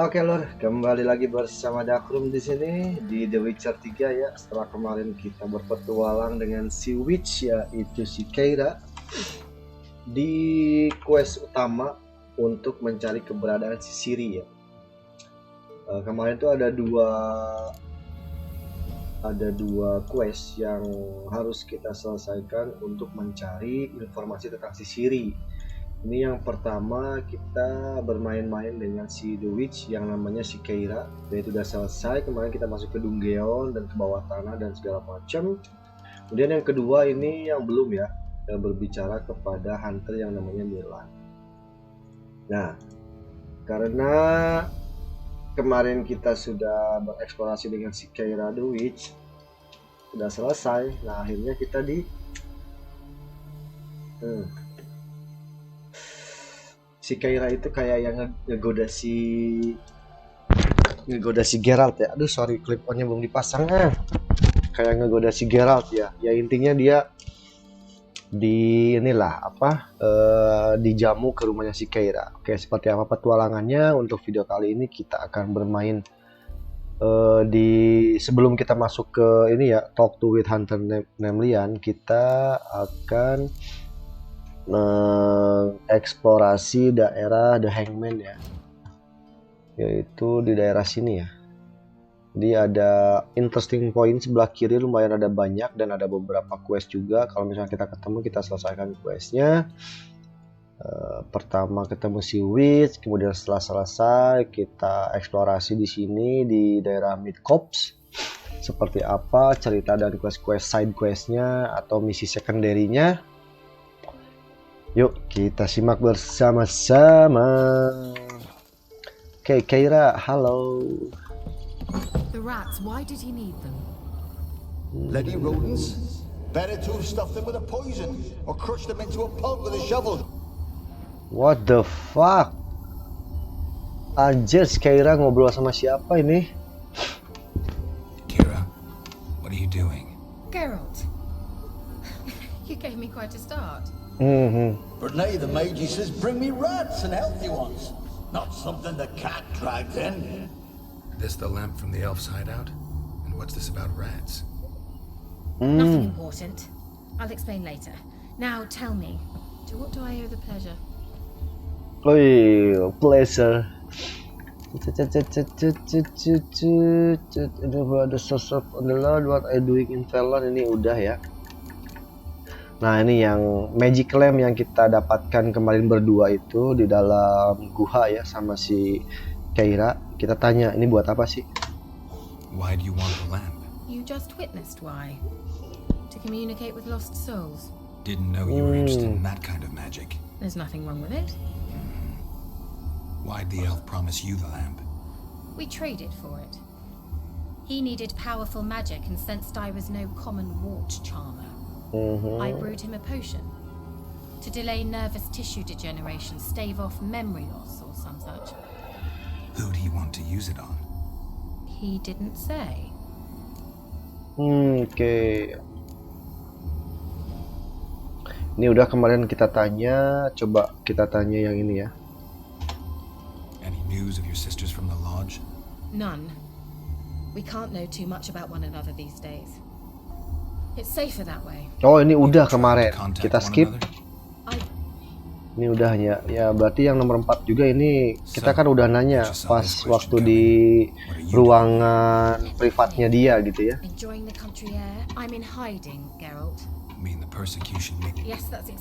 Oke lor, kembali lagi bersama Dakrum di sini di The Witcher 3 ya. Setelah kemarin kita berpetualang dengan si witch yaitu si Keira di quest utama untuk mencari keberadaan si Ciri ya. Kemarin tuh ada dua quest yang harus kita selesaikan untuk mencari informasi tentang si Ciri. Ini yang pertama kita bermain-main dengan si The Witch yang namanya si Keira. Dan itu udah selesai. Kemarin kita masuk ke Dungeon dan ke bawah tanah dan segala macam. Kemudian yang kedua ini yang belum ya, berbicara kepada hunter yang namanya Milan. Nah, karena kemarin kita sudah bereksplorasi dengan si Keira The Witch, sudah selesai. Nah, akhirnya kita si Keira itu kayak yang ngegoda si Geralt ya. Aduh sorry, clip onnya belum dipasang. Kayak ngegoda si Geralt ya. Ya intinya dia dijamu ke rumahnya si Keira. Oke, seperti apa petualangannya untuk video kali ini kita akan bermain sebelum kita masuk ke ini ya, talk to with hunter Nemlian, kita akan mengeksplorasi daerah The Hangman ya, yaitu di daerah sini ya. Jadi ada interesting point sebelah kiri, lumayan ada banyak dan ada beberapa quest juga. Kalau misalnya kita ketemu, kita selesaikan questnya. Pertama ketemu si Witch, kemudian setelah selesai kita eksplorasi di sini di daerah Midcops. Seperti apa cerita dan quest-quest side questnya atau misi secondary-nya. Yuk kita simak bersama-sama. Oke, Keira, halo. The rats, why did he need them? Bloody rodents. Better to have stuffed them with a poison or crushed them into a pulp with a shovel. What the fuck? Anjir, Keira ngobrol sama siapa ini? Keira, what are you doing? Geralt, you gave me quite a start. But now the mage says bring me rats and healthy ones. Not something the cat dragged in. This the lamp from the elf's hideout? And what's this about rats? Nothing important. I'll explain later. Now tell me, to what do I owe the pleasure? Oh, pleasure. Ada sosok on the Lord, what I doing in Felon, ini udah ya. Nah, ini yang magic lamp yang kita dapatkan kemarin berdua itu di dalam gua ya sama si Keira. Kita tanya, ini buat apa sih? Why do you want the lamp? You just witnessed why. To communicate with lost souls. Didn't know you were interested in that kind of magic. There's nothing wrong with it. Why'd the elf promise you the lamp? We traded for it. He needed powerful magic and sensed I was no common wart charmer. I brewed him a potion to delay nervous tissue degeneration, stave off memory loss or some such. Who'd he want to use it on? He didn't say. Oke. Ini udah kemarin kita tanya, coba kita tanya yang ini ya. Any news of your sisters from the lodge? None. We can't know too much about one another these days. It's safer that way. Oh, ini udah kemarin. Kita skip. I Ini udah ya berarti yang nomor 4 juga ini kita kan udah nanya pas waktu di ruangan privatnya dia gitu ya. enjoying the country air. I'm in hiding, Geralt. I mean the persecution maybe. Yes, that's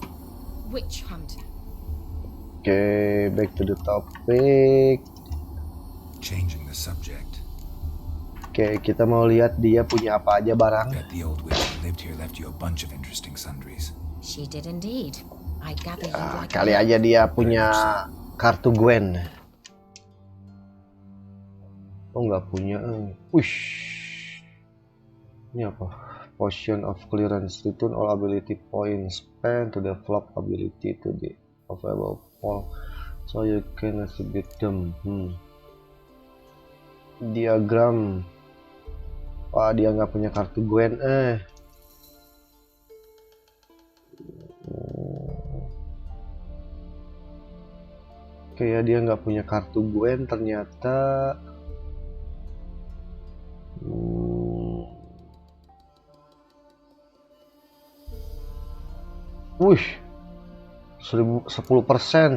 witch hunt. Oke, back to the topic. Changing the subject. Oke, kita mau lihat dia punya apa aja barang. Bet the old witch who lived here left you a bunch of interesting sundries. She did indeed. I gather you like Kali aja dia punya kartu Gwen. Oh, nggak punya. Wish. Ini apa? Potion of clearance. Return all ability points spent to develop ability to the available pool, so you can exhibit them. Diagram. Wah, dia nggak punya kartu Gwen. Oke, Oke ya, dia nggak punya kartu Gwen ternyata. Wih, 10%,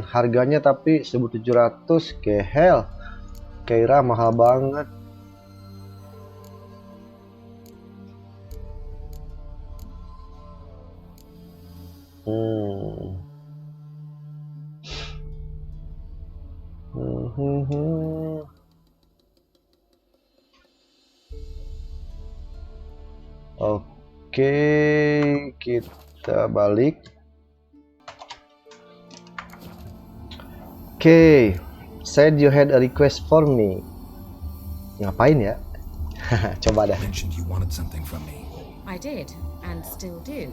harganya tapi 1.700. Ke hell, Keira mahal banget. Oke, kita balik. Oke, said you had a request for me. Ngapain ya? Coba dah. Mentioned you wanted something from me. I did, and still do.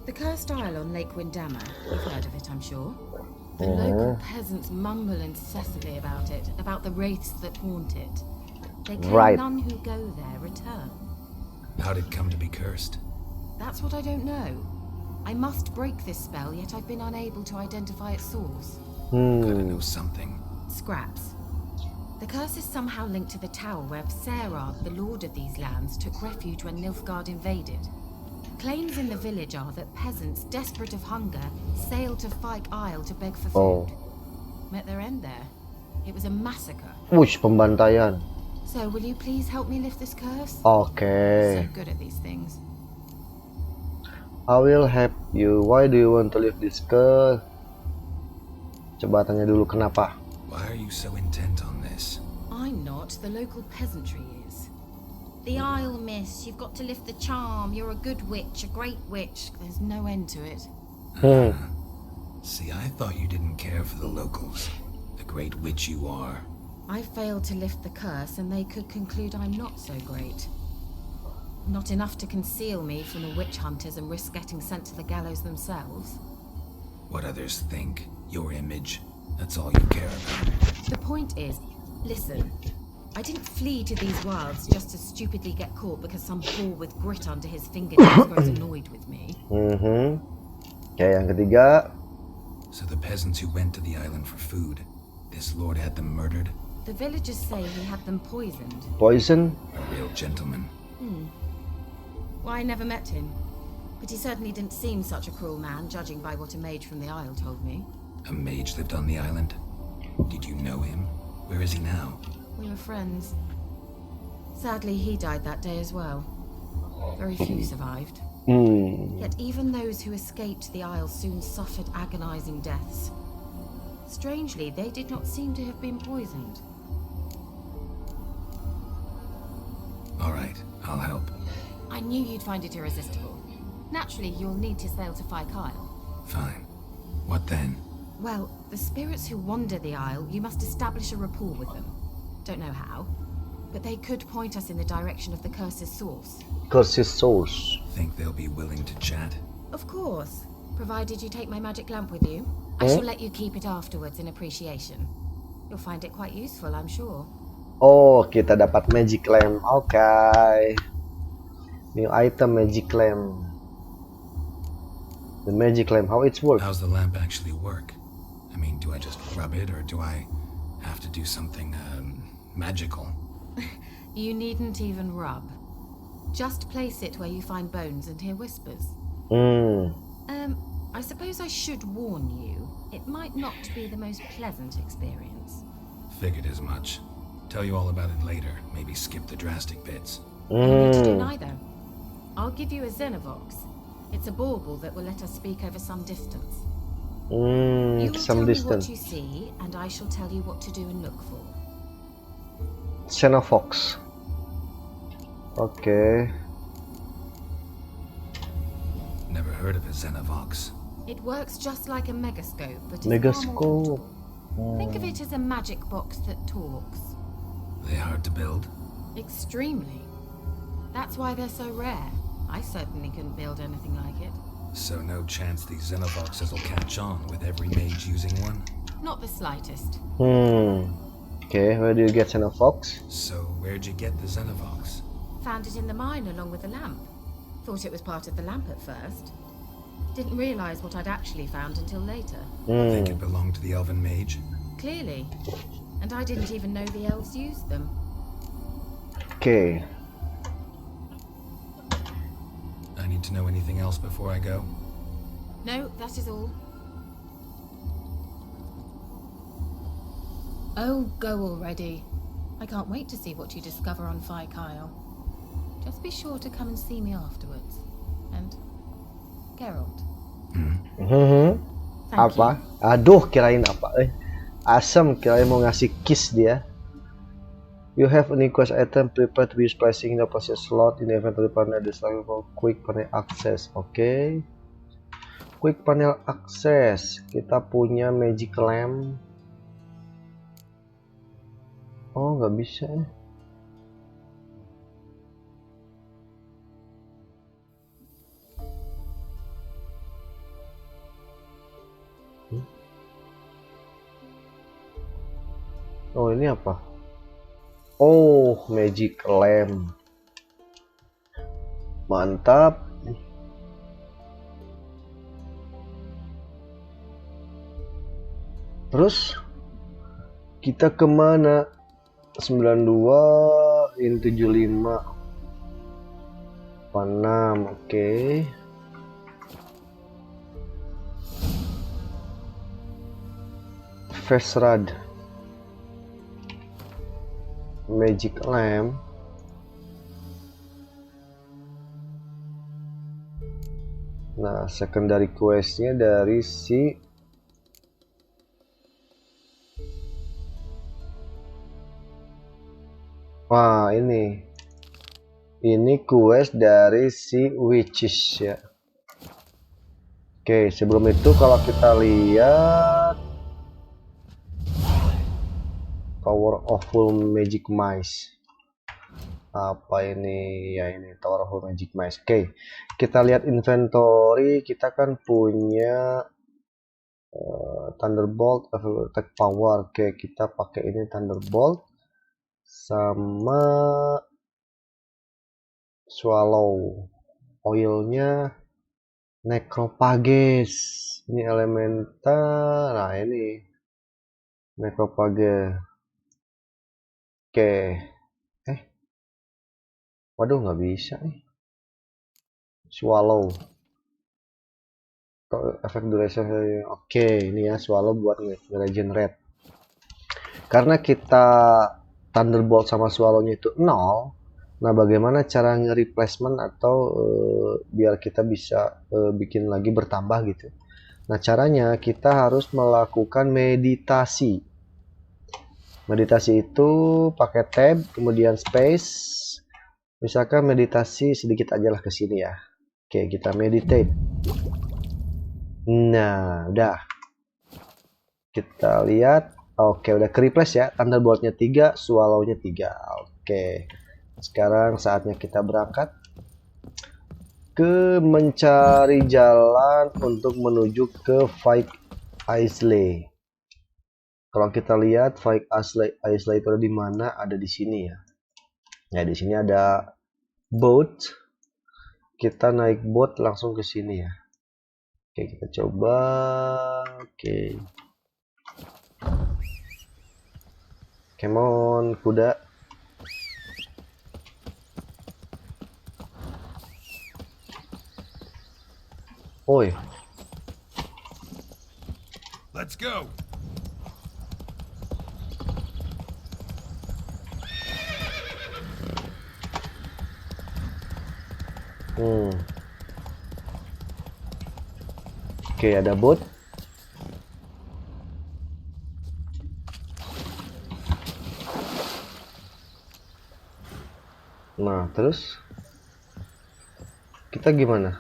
The cursed isle on Lake Windammer. You've heard of it, I'm sure. The local peasants mumble incessantly about it, about the wraiths that haunt it. They claim none who go there return. How did it come to be cursed? That's what I don't know. I must break this spell, yet I've been unable to identify its source. Gotta know something. Scraps. The curse is somehow linked to the tower where Sarah, the lord of these lands, took refuge when Nilfgaard invaded. Claims in the village are that peasants, desperate of hunger, sailed to Fyke Isle to beg for food. Met their end there. It was a massacre. Wush, pembantaian. So, will you please help me lift this curse? Okay. So good at these things. I will help you. Why do you want to lift this curse? Coba tanya dulu kenapa. Why are you so intent on this? I'm not. The local peasantry is. The Isle, miss. You've got to lift the charm. You're a good witch, a great witch. There's no end to it. See, I thought you didn't care for the locals. The great witch you are. I failed to lift the curse, and they could conclude I'm not so great. Not enough to conceal me from the witch hunters and risk getting sent to the gallows themselves. What others think, your image, that's all you care about. The point is, listen, I didn't flee to these wilds just to stupidly get caught because some poor with grit under his fingernails grows annoyed with me. Okay, yang ketiga. So the peasants who went to the island for food, this lord had them murdered? The villagers say he had them poisoned. Poison? A real gentleman. Well, I never met him, but he certainly didn't seem such a cruel man, judging by what a mage from the Isle told me. A mage lived on the island? Did you know him? Where is he now? We were friends. Sadly, he died that day as well. Very few survived. Yet even those who escaped the Isle soon suffered agonizing deaths. Strangely, they did not seem to have been poisoned. All right, I'll help. I knew you'd find it irresistible. Naturally, you'll need to sail to Fyke Isle. Fine. What then? Well, the spirits who wander the Isle, you must establish a rapport with them. Don't know how, but they could point us in the direction of the curse's source. Curse's source. Think they'll be willing to chat? Of course, provided you take my magic lamp with you. I shall let you keep it afterwards in appreciation. You'll find it quite useful, I'm sure. Oh, kita dapat magic lamp. Okay. New item, magic lamp. The magic lamp, how it works? How's the lamp actually work? I mean, do I just rub it, or do I have to do something, magical? You needn't even rub. Just place it where you find bones and hear whispers. I suppose I should warn you, it might not be the most pleasant experience. Figured as much. Tell you all about it later, maybe skip the drastic bits. You need to do neither. I'll give you a Xenovox. It's a bauble that will let us speak over some distance. You will tell me what you see, and I shall tell you what to do and look for. Xenovox. Okay. Never heard of a Xenovox. It works just like a megascope, but it's Megascope. Think of it as a magic box that talks. They hard to build? Extremely. That's why they're so rare. I certainly couldn't build anything like it. So no chance these Xenovoxes will catch on with every mage using one? Not the slightest. Okay, where do you get Xenovox? So where'd you get the Xenovox? Found it in the mine along with the lamp. Thought it was part of the lamp at first. Didn't realize what I'd actually found until later. Think it belonged to the elven mage? Clearly. And I didn't even know the elves used them. Oke. I need to know anything else before I go? No, that is all. Oh, go already. I can't wait to see what you discover on Kyle. Just be sure to come and see me afterwards. And Geralt. Thank Apa? you. Aduh, kirain apa? Asam, kirain mau ngasih kiss dia. You have any quest item prepared to be used placing in the position slot in the inventory panel. This is for quick panel access. Oke. Quick panel access. Kita punya magic lamp. Oh, nggak bisa. Oh, ini apa? Oh, magic lamp. Mantap. Terus kita kemana? 92 in 75 6. Oke. Fast rod. Magic lamp. Nah, secondary questnya dari si wah, ini quest dari si witches ya. Oke, sebelum itu kalau kita lihat Tower of Full Magic Mice. Apa ini? Ya, ini Tower of Full Magic Mice. Oke, kita lihat inventory. Kita kan punya Thunderbolt, attack power. Oke, kita pakai ini Thunderbolt sama Swallow. Oilnya Necrophages. Ini elemental. Nah, ini Necrophages. Oke. Waduh, nggak bisa nih. Swallow. Efek duration. Oke, ini ya Swallow buat regenerate. Karena kita Thunderbolt sama Swallow-nya itu 0. Nah, bagaimana cara nge-replacement atau biar kita bisa bikin lagi bertambah gitu. Nah, caranya kita harus melakukan meditasi. Meditasi itu pakai tab, kemudian space. Misalkan meditasi sedikit aja lah ke sini ya. Oke, kita meditate. Nah, udah. Kita lihat. Oke, udah ke-replace ya. Thunderbolt-nya 3, Swallow-nya 3. Oke. Sekarang saatnya kita berangkat ke mencari jalan untuk menuju ke Fight Isle. Kalau kita lihat Fight Isle itu ada di mana? Ada di sini ya. Nah, di sini ada boat. Kita naik boat langsung ke sini ya. Oke, kita coba. Oke. Come on, kuda. Oi. Let's go. Oke, ada bot. Nah, terus kita gimana?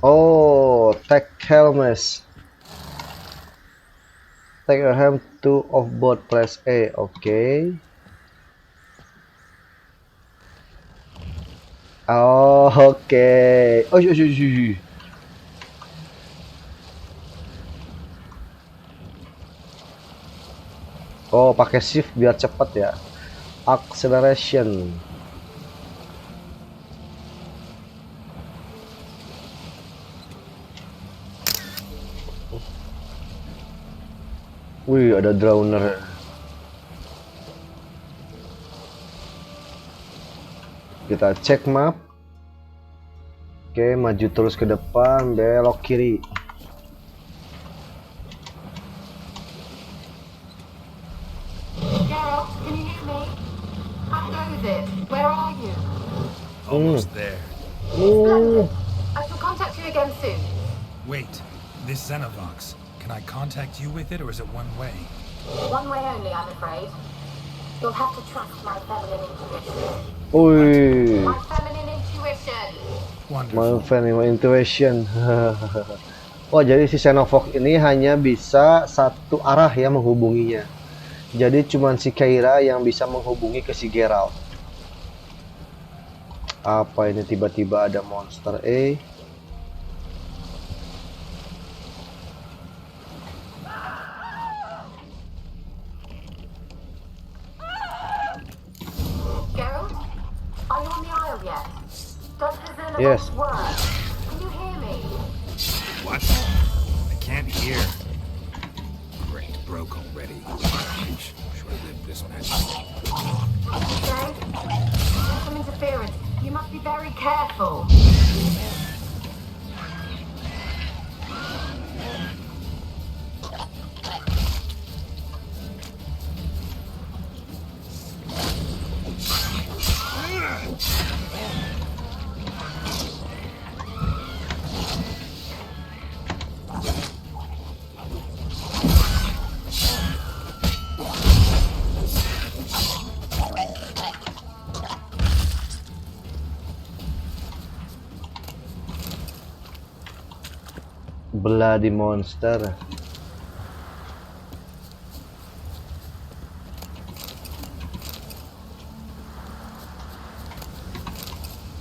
Oh, take helmets. Take a helm to of boat press A. Oke. Oh, oke. Oh, oh, pakai shift biar cepet ya. Acceleration. Wih, ada drowner. Kita cek map. Oke, maju terus ke depan, belok kiri. Geralt, can you hear me? How goes it? Where are you? Almost there. Splendid. I shall contact you again soon. Wait, this Xenovox. Can I contact you with it, or is it one way? One way only, I'm afraid. You'll have to trust my feminine intuition. Wih, My feminine intuition. Wonderful. my feminine intuition. Oh, jadi si Xenovox ini hanya bisa satu arah ya menghubunginya. Jadi cuman si Keira yang bisa menghubungi ke si Geralt. Apa ini tiba-tiba ada monster? Geralt, are you on the Isle yet? Does the Xenovox Yes. work? Can you hear me? What? I can't hear. Great, broke already. Should I live this match? Okay. There's some interference. You must be very careful. Bloody monster.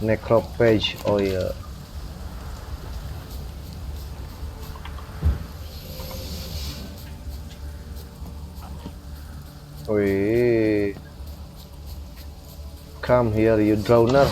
Necrophage, oh iya. Wih. Come here, you drowner.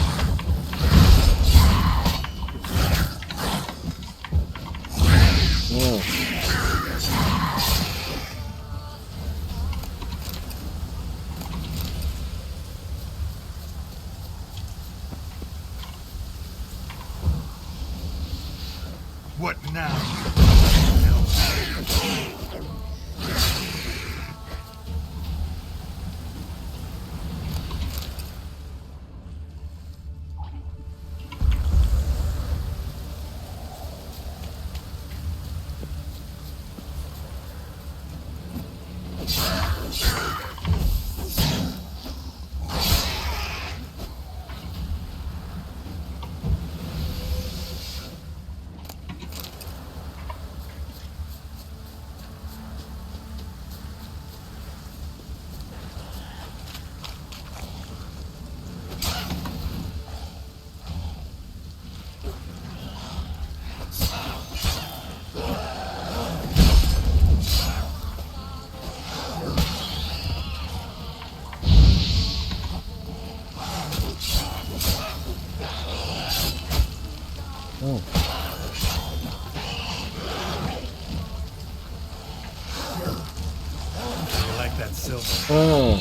What now? You like that silver?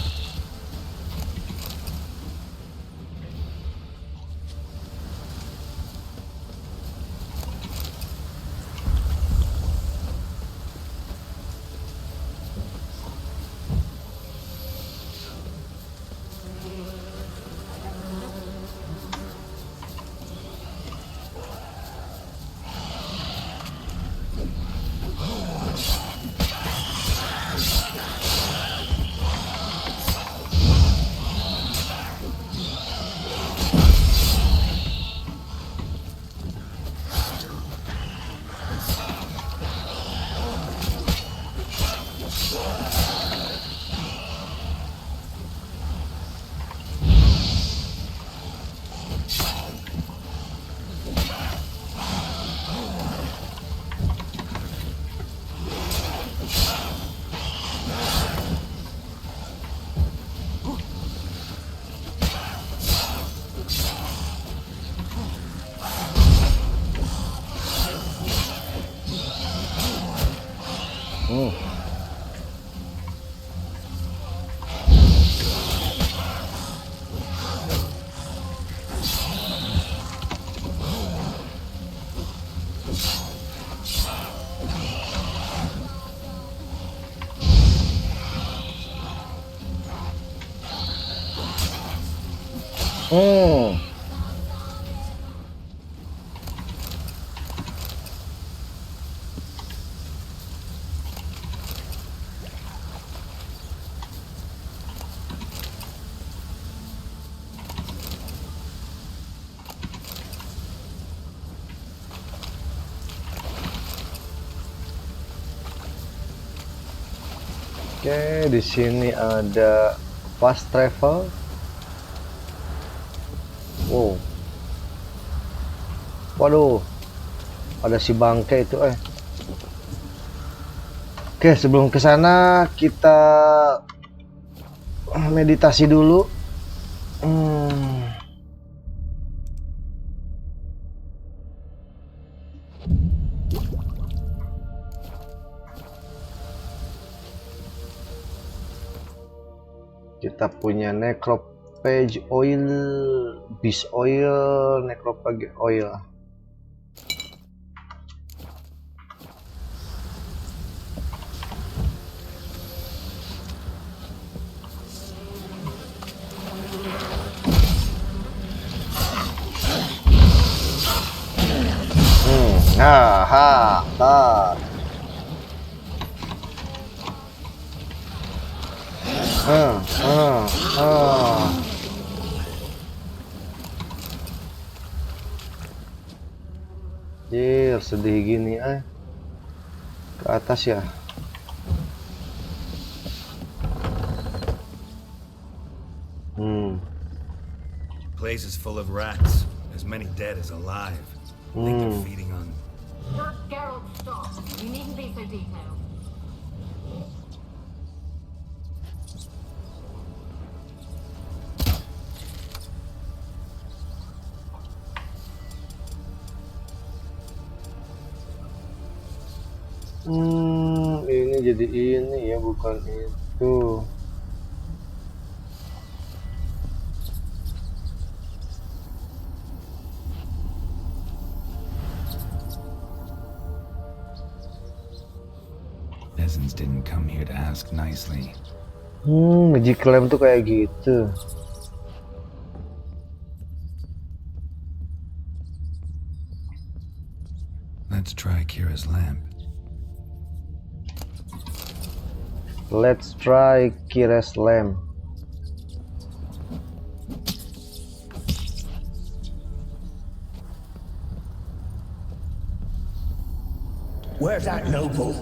Hmm. Oke, di sini ada fast travel. Wow. Waduh. Ada si bangke itu Oke, sebelum ke sana kita meditasi dulu. Kita punya necropage oil, beast oil, necropage oil. Sedih gini ke atas ya. Place is full of rats, as many dead as alive. I think they're feeding on. Geralt, stop. You needn't be so detailed. Ini jadi ini ya, bukan itu. Peasants didn't come here to ask nicely. Ngejiklem tuh kayak gitu. Let's try Keira's lamp. Let's try Keira's lamp. Where's that noble?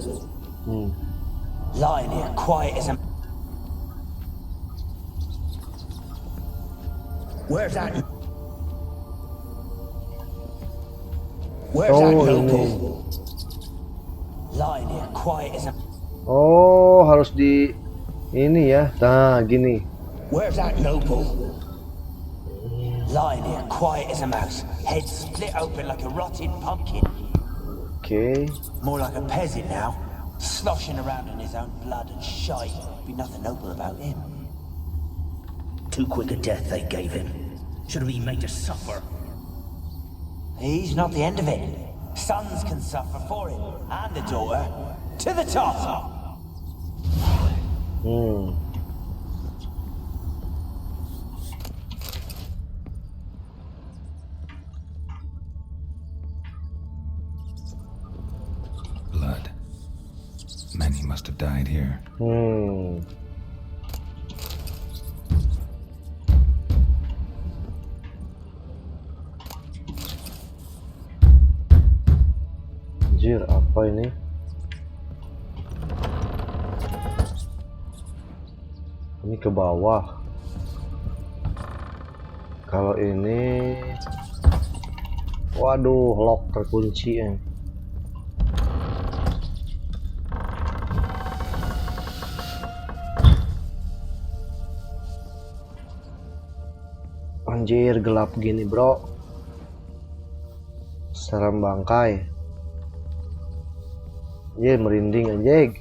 Lying here, quiet as a... Where's that... Where's that noble? Lying here, quiet as a... Oh, harus di ini ya. Nah, gini. Where's that noble? Lying here, quiet as a mouse, head split open like a rotted pumpkin. Okay. More like a peasant now, sloshing around in his own blood and shite. Be nothing noble about him. Too quick a death they gave him. Should have been made to suffer. He's not the end of it. Sons can suffer for him, and the daughter. To the top! Blood. Many must have died here. Anjir, apa ini? Ini ke bawah. Kalau ini, waduh, lock terkunci ya. Anjir, gelap gini bro. Serem bangkai. Anjir, merinding anjing.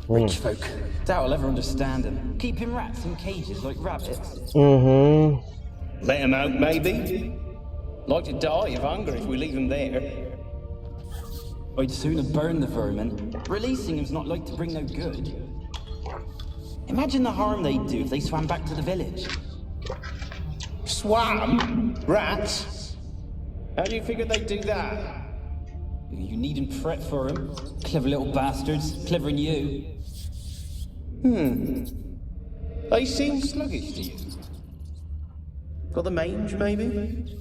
Rich folk. Doubt I'll ever understand them. Keeping rats in cages like rabbits. Let them out, maybe? Like to die of hunger if we leave them there. I'd sooner burn the vermin. Releasing them's not like to bring no good. Imagine the harm they'd do if they swam back to the village. Swam? Rats? How do you figure they'd do that? You needn't fret for them. Clever little bastards. Clever than you. They seem sluggish to you. Got the mange, maybe?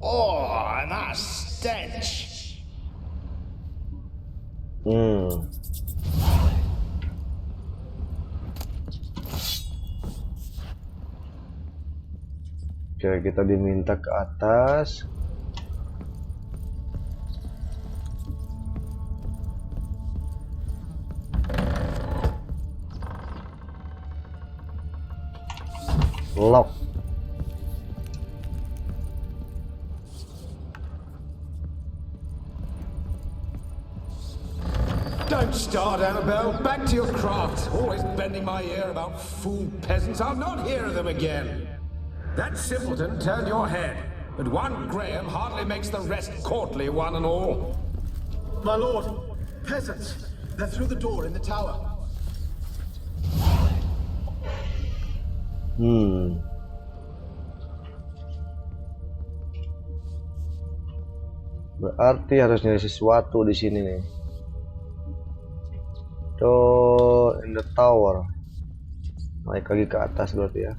Oh, and that stench! Oke, kita diminta ke atas. Lock. Don't start, Annabelle. Back to your craft. Always bending my ear about fool peasants. I'll not hear of them again. That simpleton turned your head, but one Graham hardly makes the rest courtly, one and all. My lord, peasants. They're through the door in the tower. Berarti harus nyari sesuatu di sini nih. Tuh, in the tower. Naik lagi ke atas berarti ya.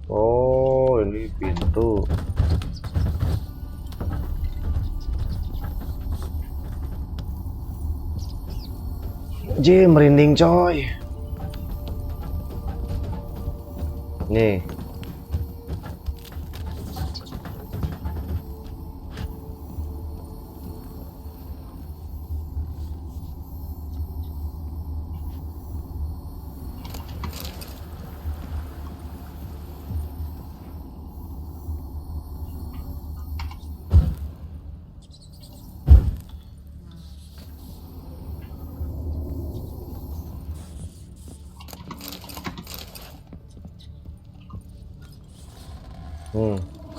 Oh, ini pintu. Merinding coy. Nih.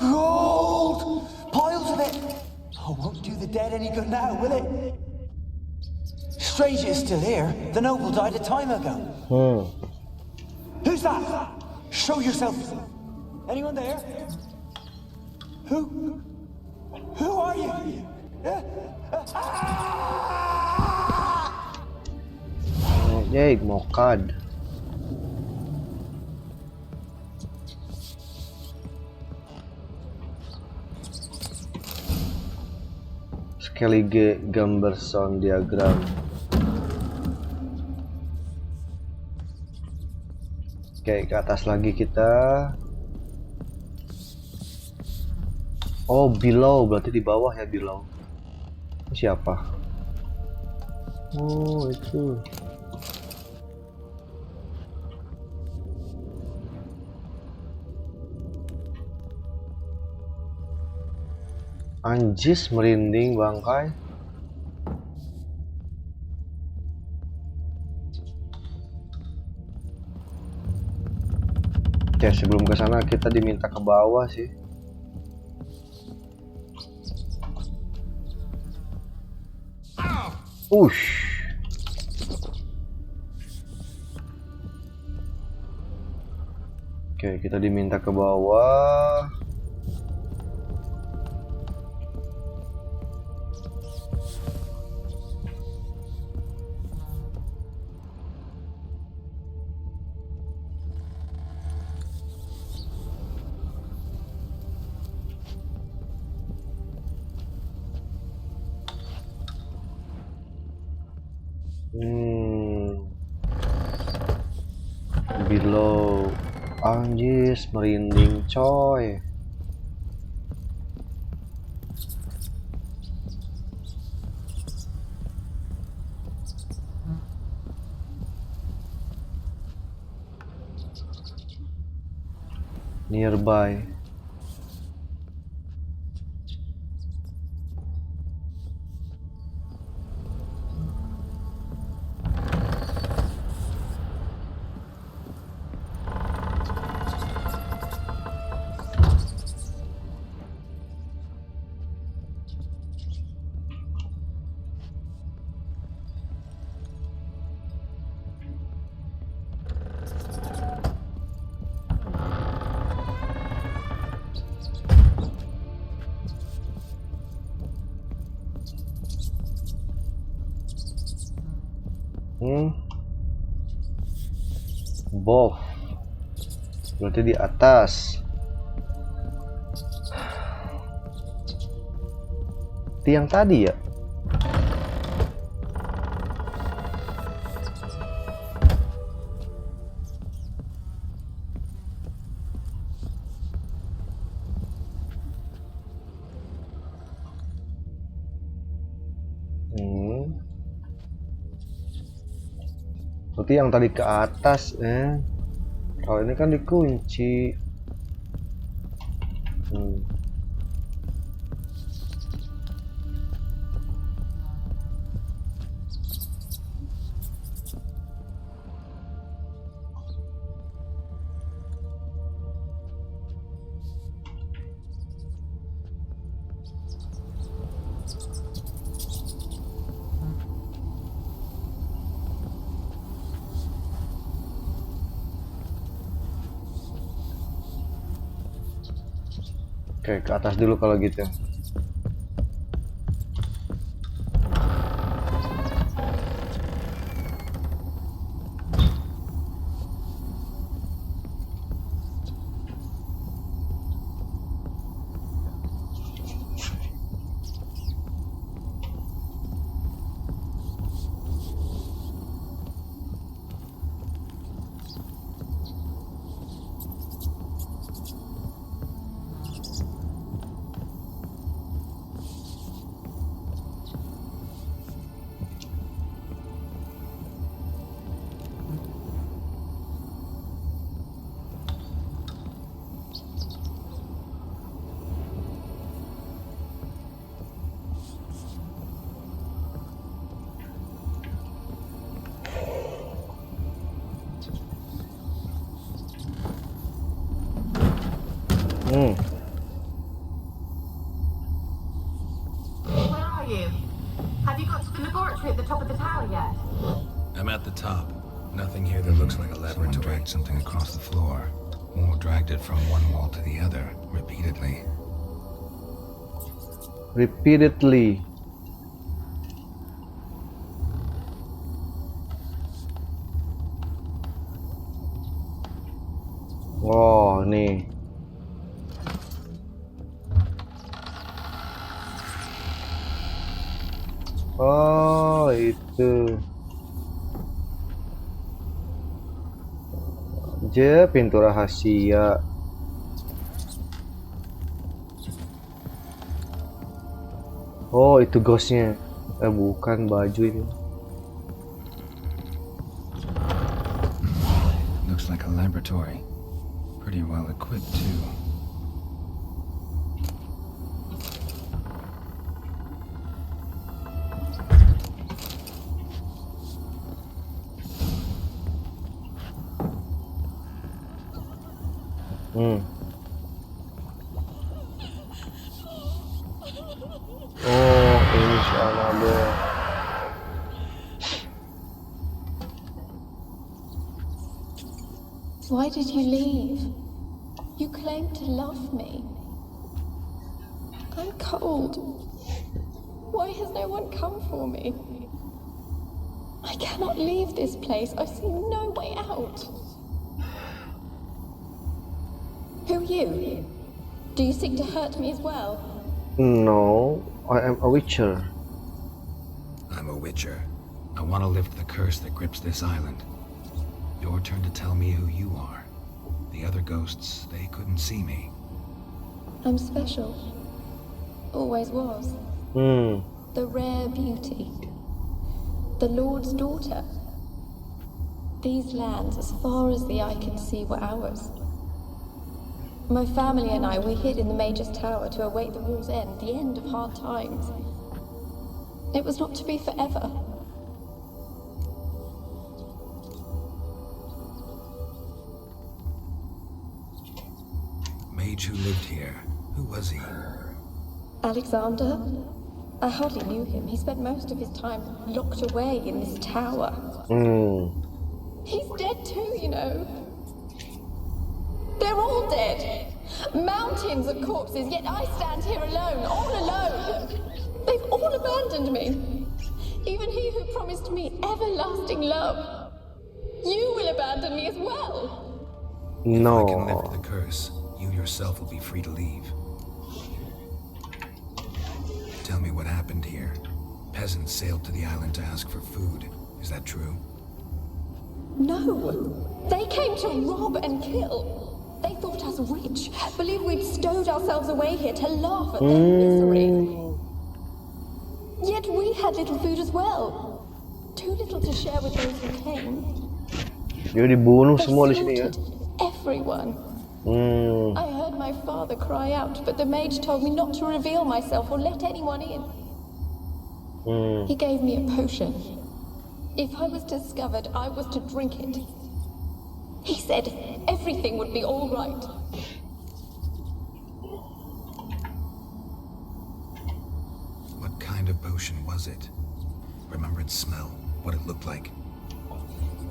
Gold! Piles of it! Oh, won't do the dead any good now, will it? Strange it's still here. The noble died a time ago. Who's that? Show yourself. Anyone there? Who? Who are you? Yay, mokad. Sekali gambar sound diagram. Oke, ke atas lagi kita. Oh, below berarti di bawah ya, below. Siapa? Oh, itu. Anjis, merinding bangkai. Oke, sebelum ke sana kita diminta ke bawah sih. Oke, kita diminta ke bawah. Below. Anjis, merinding coy. nearby. Above, berarti di atas. Tiang tadi ya. Berarti yang tadi ke atas, kalau ini kan dikunci. Oke, ke atas dulu kalau gitu. Where are you? Have you got to the laboratory at the top of the tower yet? I'm at the top. Nothing here that looks like a laboratory. Someone dragged something across the floor. Or dragged it from one wall to the other, repeatedly. Repeatedly. Oh, nih. Oh, itu. Pintu rahasia. Oh, itu ghostnya. Bukan baju ini. Looks like a laboratory. Pretty well equipped too. Oh, ini si Annabelle. Why did you leave? You claimed to love me. I'm cold. Why has no one come for me? I cannot leave this place. I see no way out. Who are you? Do you seek to hurt me as well? No, I am a witcher. I'm a witcher. I want to lift the curse that grips this island. Your turn to tell me who you are. The other ghosts, they couldn't see me. I'm special. Always was. The rare beauty. The Lord's daughter. These lands, as far as the eye can see, were ours. My family and I, we hid in the Major's tower to await the war's end, the end of hard times. It was not to be forever. Mage who lived here. Who was he? Alexander? I hardly knew him. He spent most of his time locked away in this tower. He's dead too, you know. They're all dead. Mountains of corpses, yet I stand here alone, all alone. They've all abandoned me. Even he who promised me everlasting love. You will abandon me as well. No. If I can lift the curse, you yourself will be free to leave. Tell me what happened here. Peasants sailed to the island to ask for food. Is that true? No. They came to rob and kill. They thought us rich, believed we'd stowed ourselves away here to laugh at their misery. Yet we had little food as well. Too little to share with those who came. Dia dibunuh semua di sini ya. Everyone. I heard my father cry out, but the mage told me not to reveal myself or let anyone in. He gave me a potion. If I was discovered, I was to drink it. He said everything would be all right. What kind of potion was it? Remember its smell, what it looked like?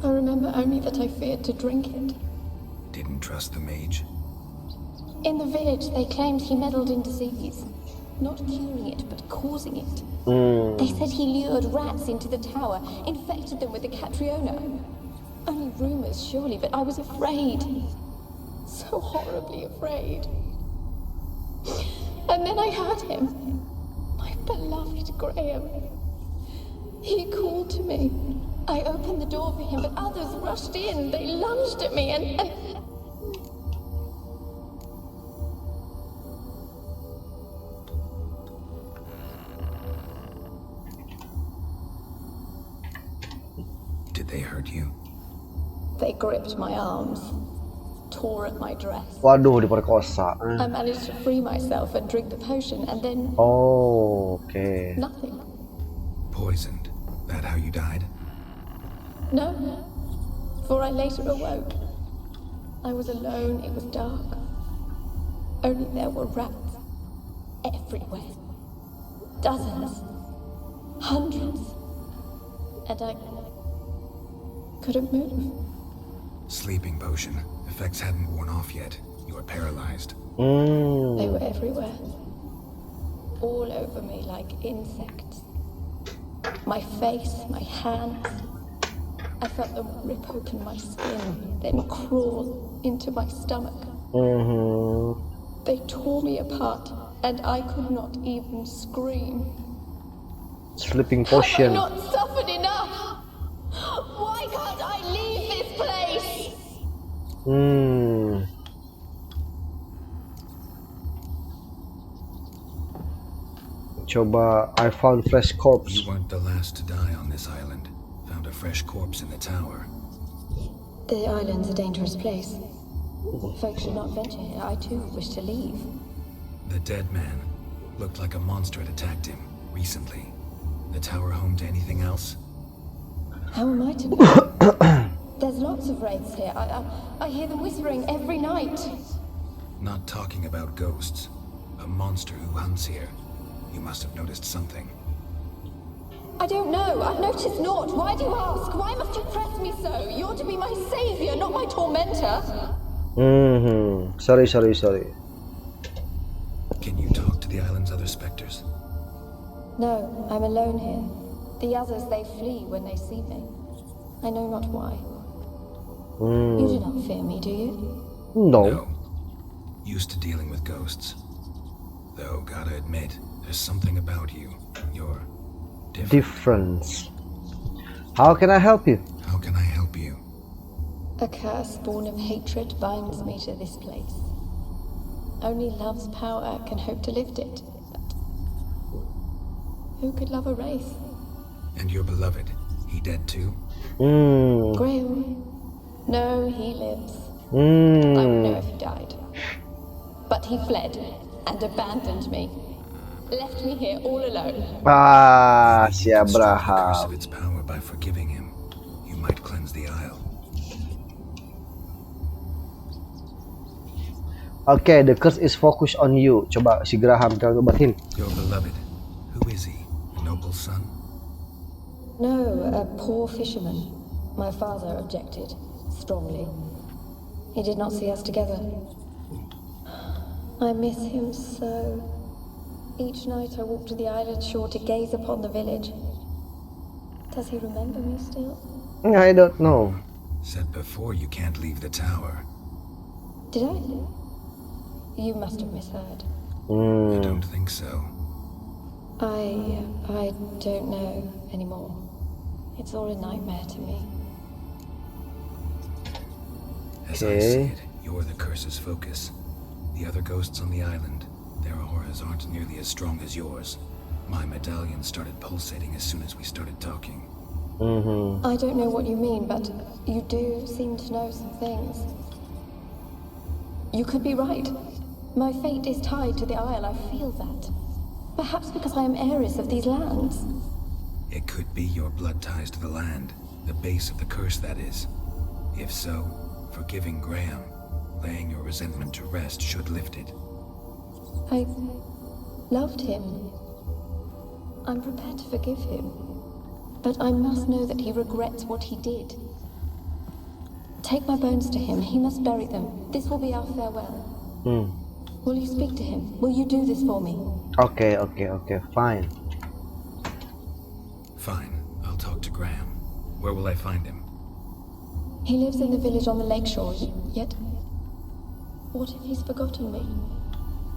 I remember only that I feared to drink it. Didn't trust the mage? In the village, they claimed he meddled in disease. Not curing it, but causing it. They said he lured rats into the tower, infected them with the Catriona. Only rumors, surely, but I was afraid. So horribly afraid. And then I heard him. My beloved Graham. He called to me. I opened the door for him, but others rushed in. They lunged at me and... Did they hurt you? They gripped my arms, tore at my dress. Waduh, diperkosa. I managed to free myself and drink the potion, and then... Oh, okay. Nothing. Poisoned? That how you died? No, for I later awoke. I was alone, it was dark. Only there were rats everywhere. Dozens. Hundreds. And I couldn't move. Sleeping potion. Effects hadn't worn off yet. You were paralyzed. They were everywhere. All over me like insects. My face, my hands. I felt them rip open my skin, then crawl into my stomach. They tore me apart, and I could not even scream. Sleeping potion. Have I not suffered enough? Why can't I leave this place? Coba, I found fresh corpse. You weren't the last to die on this island. Found a fresh corpse in the tower. The island's a dangerous place. Folks should not venture here. I too wish to leave. The dead man looked like a monster had attacked him recently. The tower home to anything else? How am I to know? There's lots of wraiths here. I hear them whispering every night. Not talking about ghosts. A monster who hunts here. You must have noticed something. I don't know. I've noticed naught. Why do you ask? Why must you press me so? You're to be my savior, not my tormentor. Sorry. Can you talk to the island's other specters? No, I'm alone here. The others, they flee when they see me. I know not why. You do not fear me, do you? No. Used to dealing with ghosts. Though, gotta admit, there's something about you. You're different. How can I help you? How can I help you? A curse born of hatred binds me to this place. Only love's power can hope to lift it. But who could love a wraith? And your beloved, he dead too? Graham? No, he lives. I would know if he died. But he fled and abandoned me. Left me here all alone. Si Abraham. Its power by forgiving him. You might cleanse the isle. Okay, the curse is focused on you. Coba si Graham tell about him. Your beloved. Who is he? A noble son? No, a poor fisherman. My father objected strongly. He did not see us together. I miss him so. Each night I walk to the island shore to gaze upon the village. Does he remember me still? I don't know. Said before you can't leave the tower. Did I? You must have misheard. I don't think so. I don't know anymore. It's all a nightmare to me. As I see it, you're the curse's focus. The other ghosts on the island, their auras aren't nearly as strong as yours. My medallion started pulsating as soon as we started talking. I don't know what you mean, but you do seem to know some things. You could be right. My fate is tied to the Isle, I feel that. Perhaps because I am heiress of these lands. It could be your blood ties to the land, the base of the curse, that is. If so, forgiving Graham, laying your resentment to rest, should lift it. I loved him. I'm prepared to forgive him. But I must know that he regrets what he did. Take my bones to him. He must bury them. This will be our farewell. Will you speak to him? Will you do this for me? Okay, fine. Fine, I'll talk to Graham. Where will I find him? He lives in the village on the lakeshore, yet... What if he's forgotten me?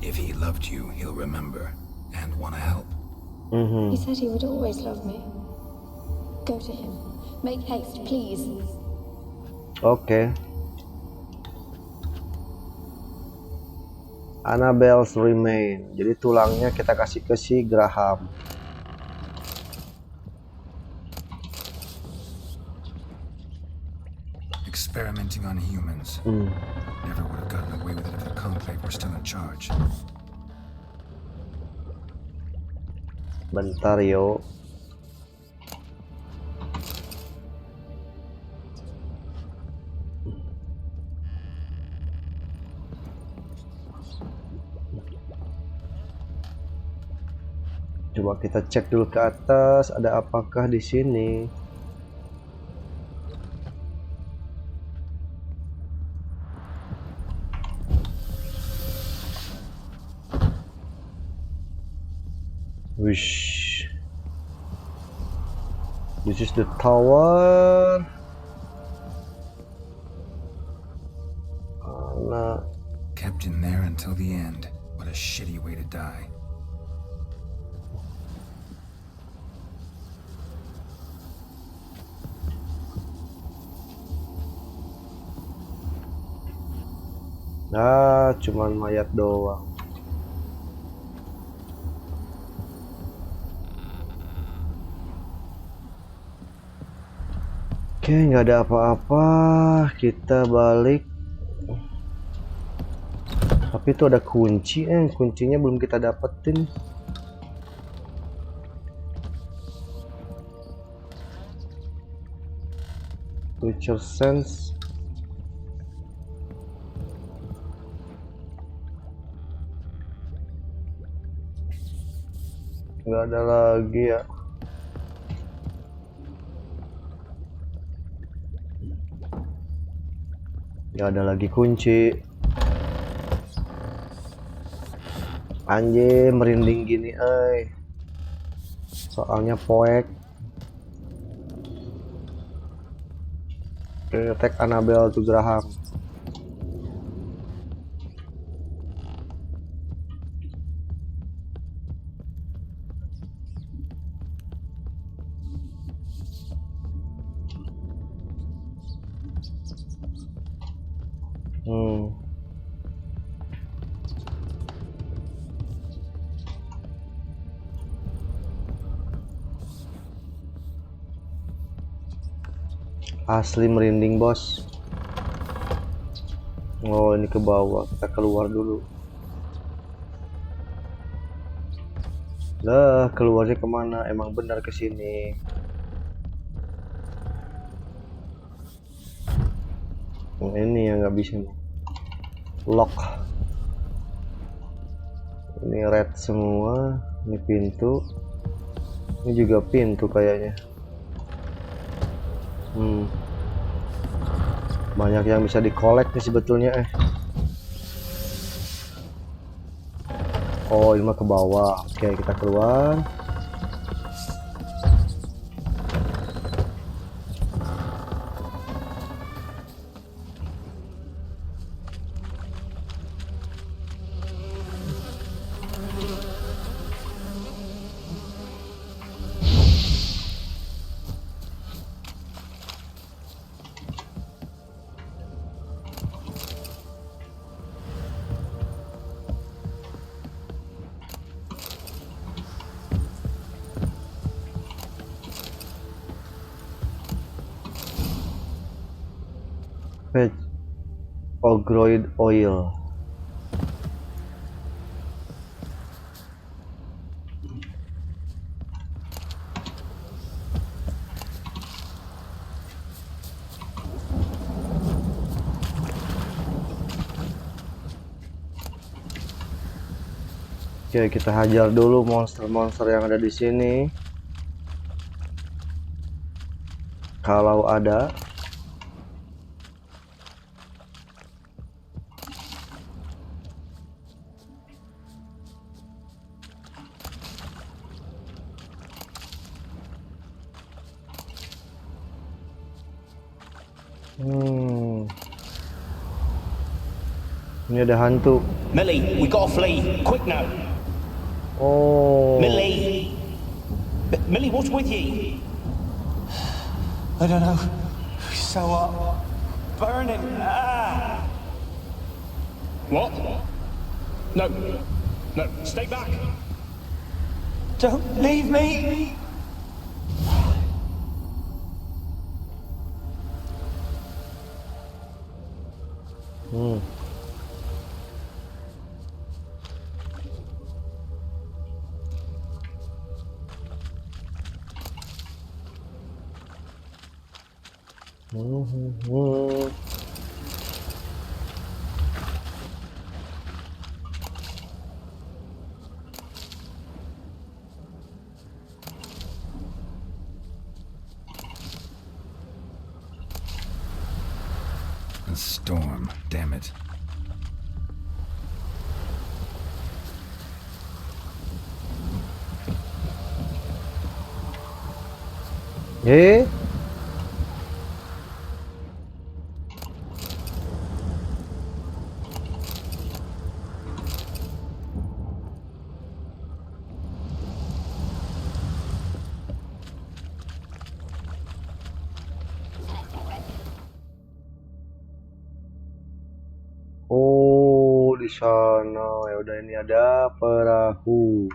If he loved you, he'll remember, and want to help. He said he would always love me. Go to him. Make haste, please. Okay. Annabelle's remain. Jadi tulangnya kita kasih ke si Graham. Experimenting on humans. Never would have gotten away with it if the Conclave were still in charge. Bentar yo. Coba kita cek dulu ke atas, ada apakah di sini? Wish. This is the tower. Kept in there until the end. What a shitty way to die. Cuman mayat doang. Oke, nggak ada apa-apa. Kita balik. Tapi itu ada kunci, kuncinya belum kita dapetin. Future sense. Nggak ada lagi ya. Nggak ada lagi kunci. Anjir, merinding gini, soalnya poek. Attack Annabelle to Graham. Asli merinding, bos. Oh, ini ke bawah, kita keluar dulu. Lah, keluarnya kemana? Emang benar ke sini. Ini yang nggak bisa nih. Lock. Ini red semua. Ini pintu. Ini juga pintu kayaknya. Banyak yang bisa dikolek nih sebetulnya. Oh, ini mah ke bawah. Oke, kita keluar. Page Ogroid Oil. Oke, kita hajar dulu monster-monster yang ada di sini. Kalau ada. Ini ada hantu. Millie, we gotta flee. Quick now. Oh. Millie. Millie, what's with you? I don't know. So burning. Ah. What? No. No, stay back. Don't leave me. A storm, damn it. Oh, di sana. Ya udah, ini ada perahu.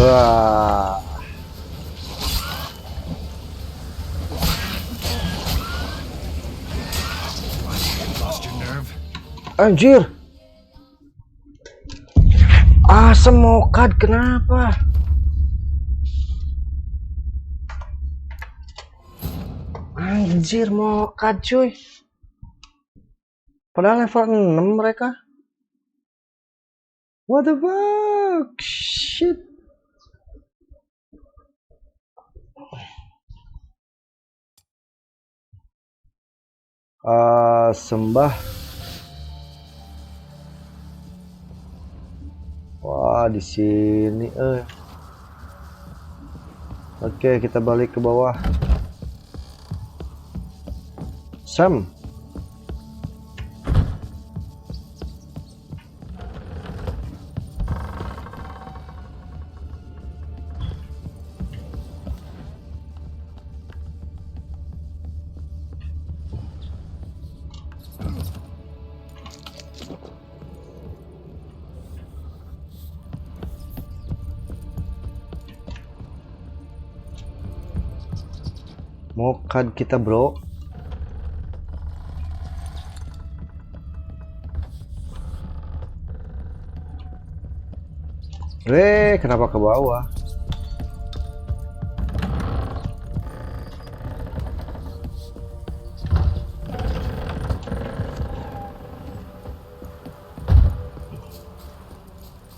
Wah. Lost your nerve? Anjir. Asem mokat, kenapa? Anjir, mokat cuy. Padahal level 6 mereka. What the fuck? Shit. Sembah. Wah, di sini. Oke, kita balik ke bawah. Sam. Mau kad kita, bro. Kenapa ke bawah?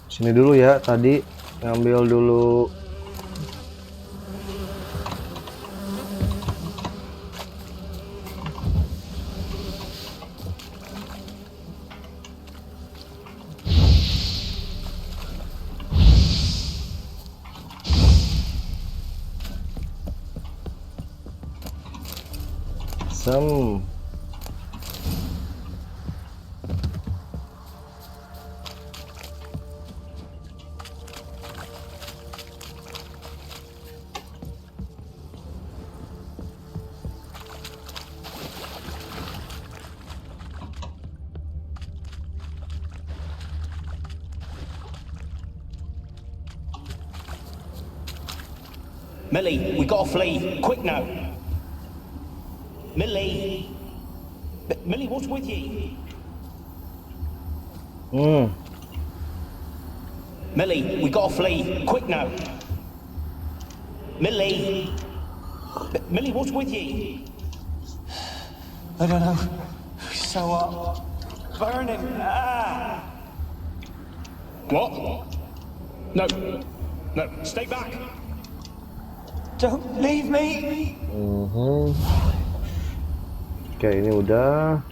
Sini dulu ya, tadi ngambil dulu. Millie, we gotta flee. Quick now. Millie. Millie, what's with you? Millie, we gotta flee. Quick now. Millie. Millie, what's with you? I don't know. So what? Burning. What? No. No, stay back. Don't leave me. Oke, ini udah.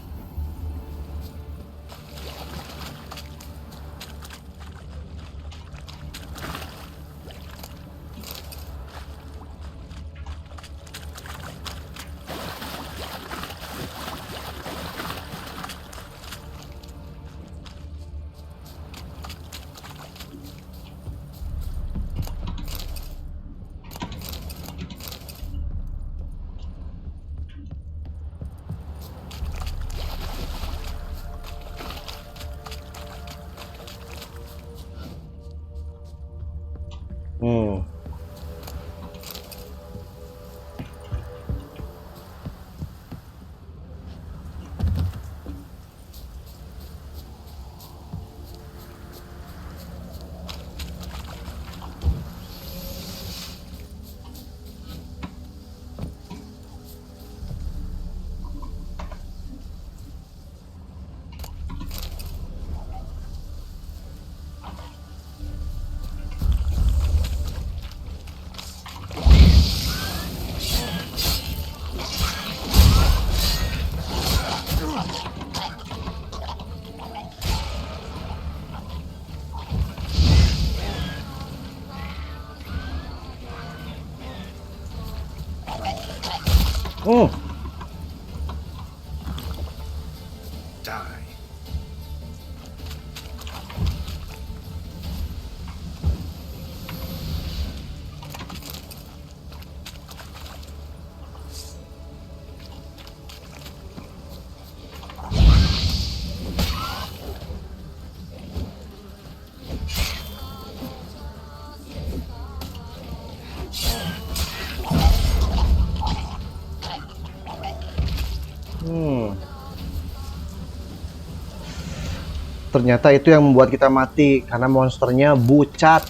Ternyata itu yang membuat kita mati karena monsternya bucat.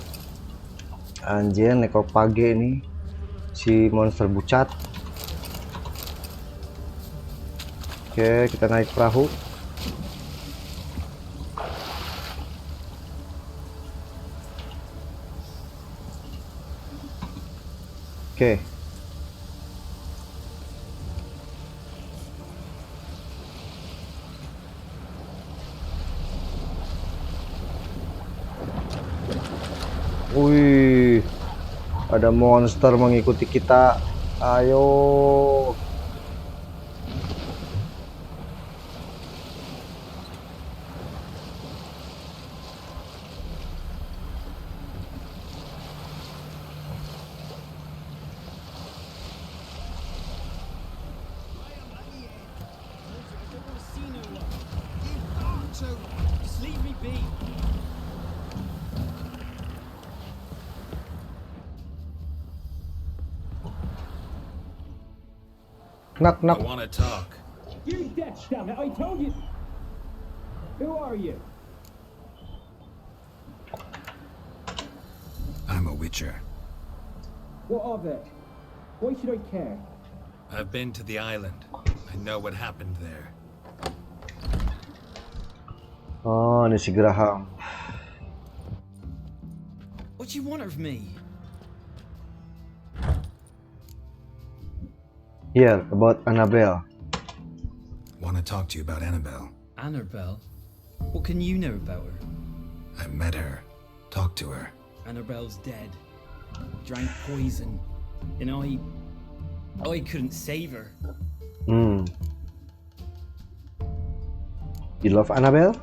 Anjir, nekropage ini si monster bucat. Oke, kita naik perahu. Oke. Wih, ada monster mengikuti kita. Ayo. Knock, knock. I want to talk. You deaf, damn it! I told you. Who are you? I'm a witcher. What of it? Why should I care? I've been to the island. I know what happened there. Oh, ini si Graham. What do you want of me? Here, about Annabelle. Want to talk to you about Annabelle. Annabelle? What can you know about her? I met her. Talked to her. Annabelle's dead. Drank poison. And I couldn't save her. You love Annabelle?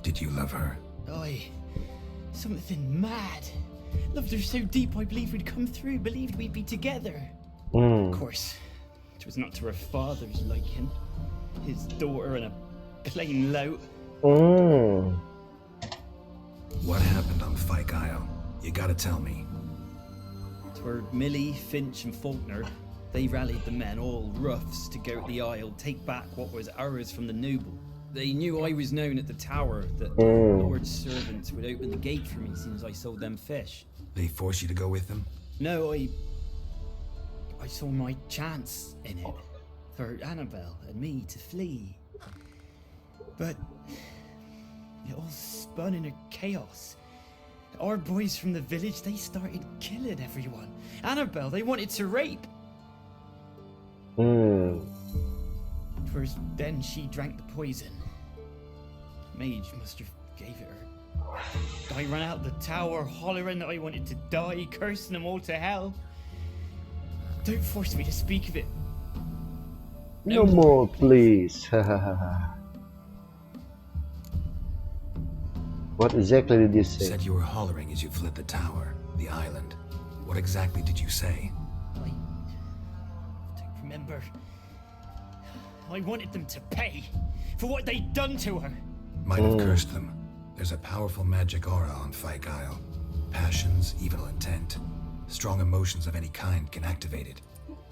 Did you love her? Something mad. Loved her so deep I believed we'd come through, believed we'd be together. Of course, it was not to her father's liking. His daughter and a plain lout. What happened on Fyke Isle? You gotta tell me. Twere Millie, Finch and Faulkner. They rallied the men, all roughs, to go to the Isle, take back what was ours from the noble. They knew I was known at the tower, that the Lord's servants would open the gate for me as soon as I sold them fish. They forced you to go with them? No, I saw my chance in it, for Annabelle and me to flee. But it all spun in a chaos. Our boys from the village, they started killing everyone. Annabelle, they wanted to rape. First, then she drank the poison. Mage must have gave it her. I ran out the tower hollering that I wanted to die, cursing them all to hell. Don't force me to speak of it. No more, please. What exactly did you say? Said you were hollering as you fled the tower, the island. What exactly did you say? I don't remember. I wanted them to pay for what they'd done to her. Might have cursed them. There's a powerful magic aura on Fyke Isle. Passions, evil intent, strong emotions of any kind can activate it.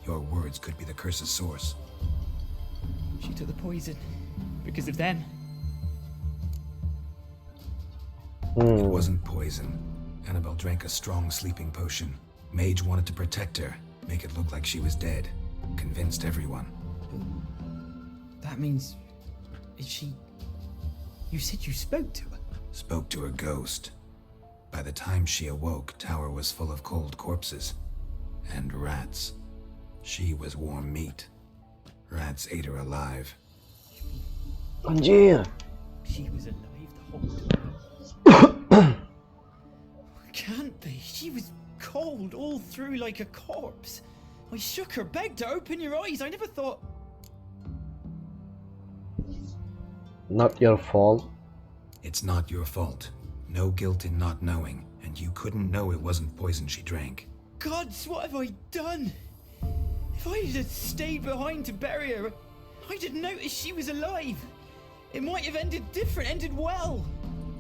Your words could be the curse's source. She took the poison because of them. It wasn't poison. Annabelle drank a strong sleeping potion. Mage wanted to protect her, make it look like she was dead. Convinced everyone. That means... is she... You said you spoke to her? Spoke to her ghost. By the time she awoke, tower was full of cold corpses. And rats. She was warm meat. Rats ate her alive. Anjir. She was alive the whole time. Can't be. She was cold all through like a corpse. I shook her, begged her, open your eyes. I never thought... Not your fault. It's not your fault. No guilt in not knowing, and you couldn't know it wasn't poison she drank. Gods, what have I done? If I had stayed behind to bury her, I'd have noticed she was alive. It might have ended different, ended well.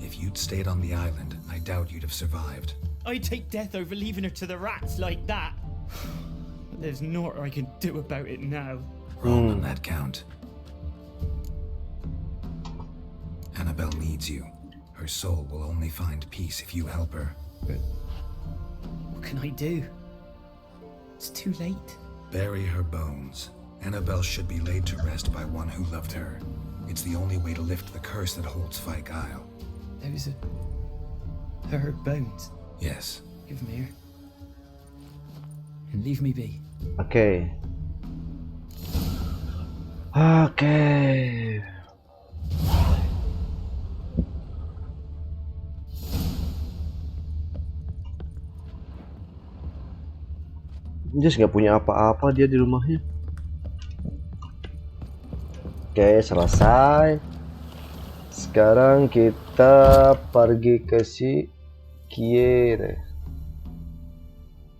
If you'd stayed on the island, I doubt you'd have survived. I'd take death over leaving her to the rats like that. But there's naught I can do about it now. Wrong on that count. Annabelle needs you. Her soul will only find peace if you help her. But what can I do? It's too late. Bury her bones. Annabelle should be laid to rest by one who loved her. It's the only way to lift the curse that holds Fyke Isle. Those are her bones. Yes. Give them here. And leave me be. Okay. Okay. Just nggak punya apa-apa dia di rumahnya. Oke, selesai. Sekarang kita pergi ke si Keira.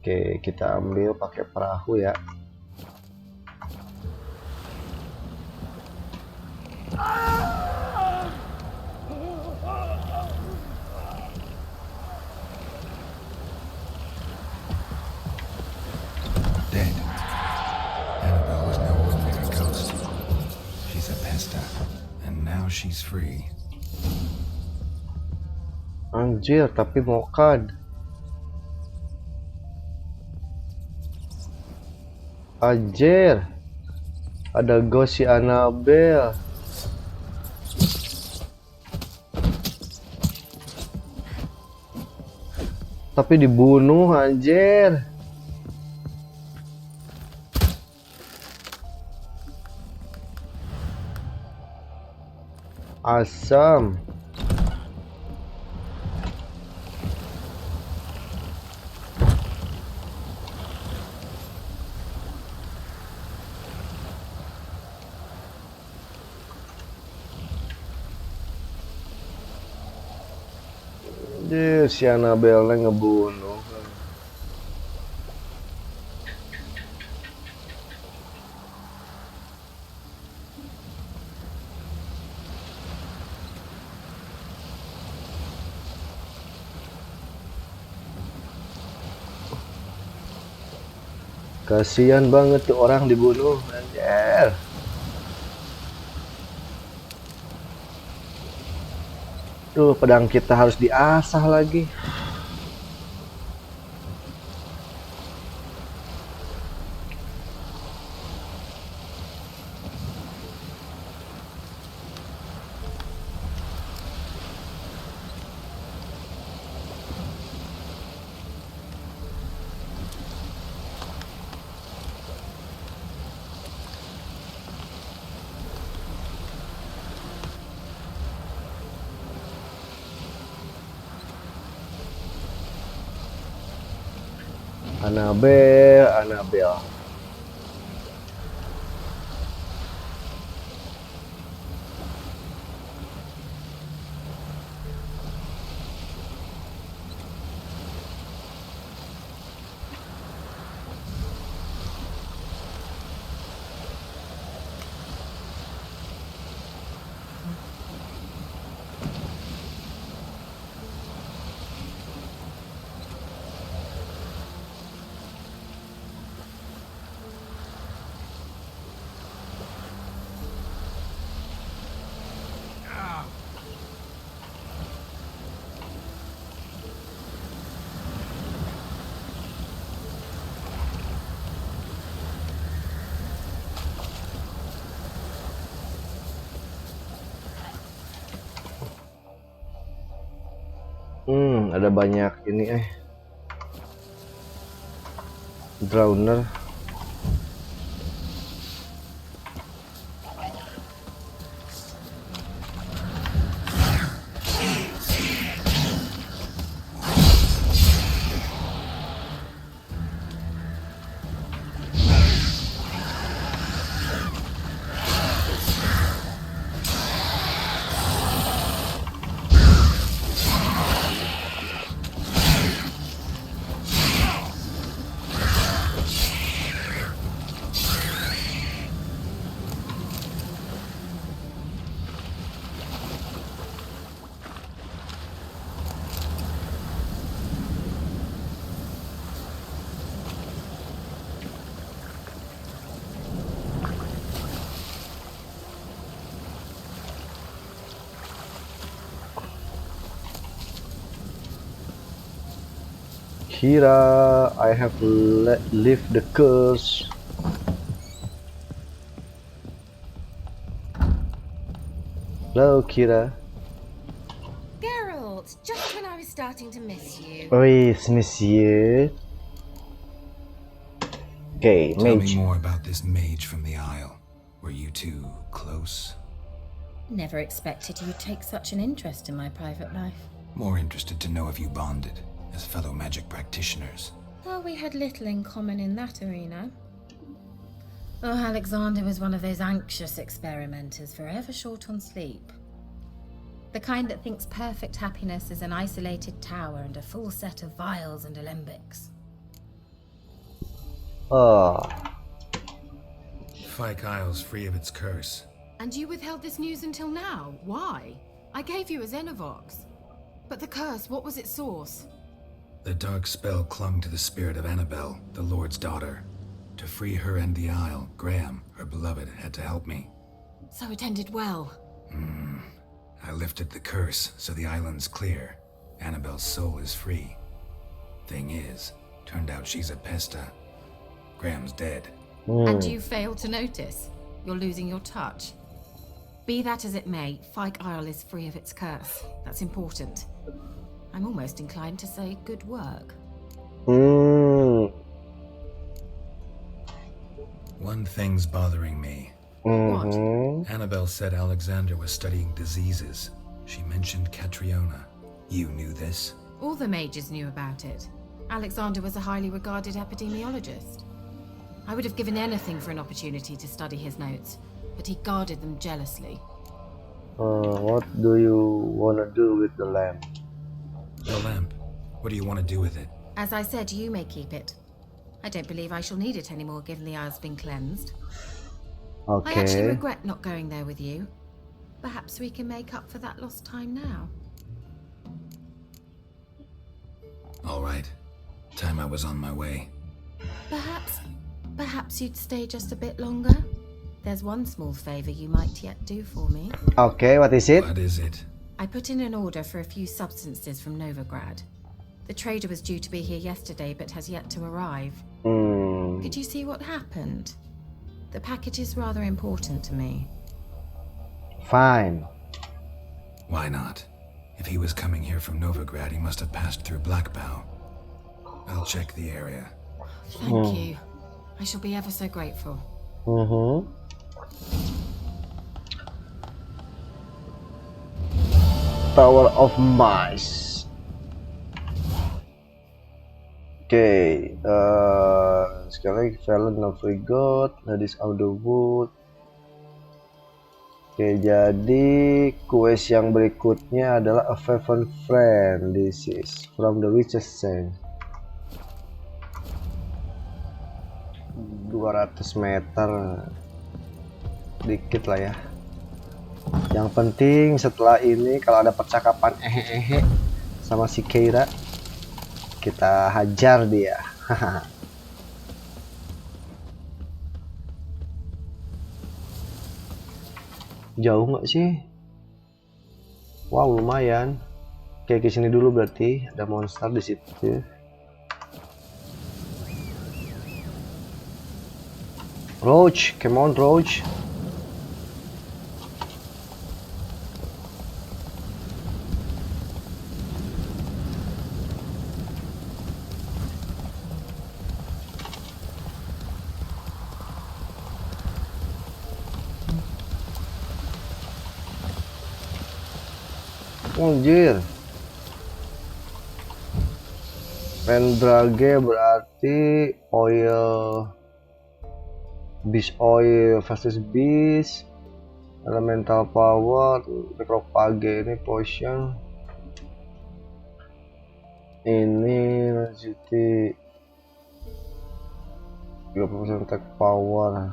Oke, kita ambil pakai perahu ya. she's free. Anjir, tapi mokad. Anjir. Ada ghost si Annabelle. Tapi dibunuh, anjir. Asam. Dia si Annabelle ngebunuh. Kasihan banget tuh orang dibunuh, anjir. Tuh, pedang kita harus diasah lagi. Annabelle. Ada banyak ini drowner. Keira, I have lift the curse. Hello, Keira. Geralt, just when I was starting to miss you. Oh yes, miss you. Okay, Tell mage. me more about this mage from the Isle. Were you two close? Never expected you'd take such an interest in my private life. More interested to know if you bonded as fellow magic practitioners. Well, we had little in common in that arena. Oh, Alexander was one of those anxious experimenters, forever short on sleep. The kind that thinks perfect happiness is an isolated tower and a full set of vials and alembics. Fyke Isle's free of its curse. And you withheld this news until now? Why? I gave you a Xenovox. But the curse, what was its source? The dark spell clung to the spirit of Annabelle, the Lord's daughter. To free her and the Isle, Graham, her beloved, had to help me. So it ended well. I lifted the curse, so the island's clear. Annabelle's soul is free. Thing is, turned out she's a pesta. Graham's dead. And you failed to notice? You're losing your touch. Be that as it may, Fyke Isle is free of its curse. That's important. I'm almost inclined to say good work. One thing's bothering me. What? Annabelle said Alexander was studying diseases. She mentioned Catriona. You knew this? All the mages knew about it. Alexander was a highly regarded epidemiologist. I would have given anything for an opportunity to study his notes, but he guarded them jealously. What do you want to do with the lamp? The lamp? What do you want to do with it? As I said, you may keep it. I don't believe I shall need it anymore, given the Isle's been cleansed. I actually Okay. regret not going there with you. Perhaps we can make up for that lost time now. All right. Time I was on my way. Perhaps you'd stay just a bit longer? There's one small favor you might yet do for me. Okay, what is it? What is it? I put in an order for a few substances from Nilfgaard. The trader was due to be here yesterday, but has yet to arrive. Could you see what happened? The package is rather important to me. Fine. Why not? If he was coming here from Novigrad, he must have passed through Blackbow. I'll check the area. Thank you. I shall be ever so grateful. Tower of Mice. Oke, sekali lagi Valen Nilfgaard, Ladies of the Wood. Oke, jadi quest yang berikutnya adalah A Favorite Friend. This is from the Witch's Sand. 200 meter, dikit lah ya. Yang penting setelah ini kalau ada percakapan sama si Keira, kita hajar dia. Jauh nggak sih? Wow, lumayan. Oke, ke sini dulu berarti ada monster di situ. Roach, come on Roach. Anjir. Pendrage berarti oil, beast oil versus beast, elemental power, necropage ini potion, ini lanjuti 30% attack power.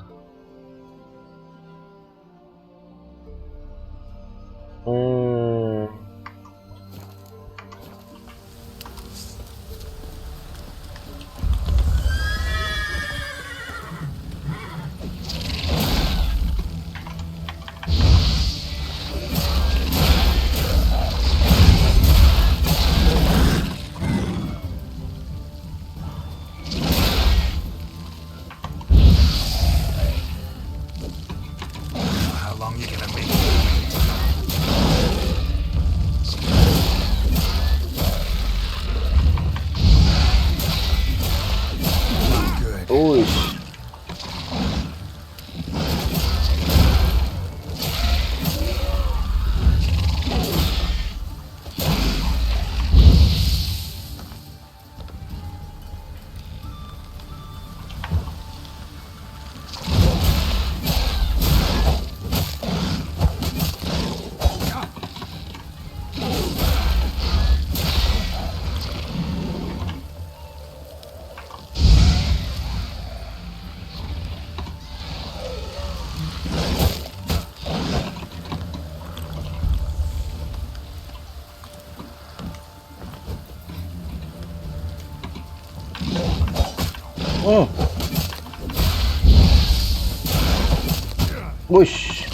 Bush,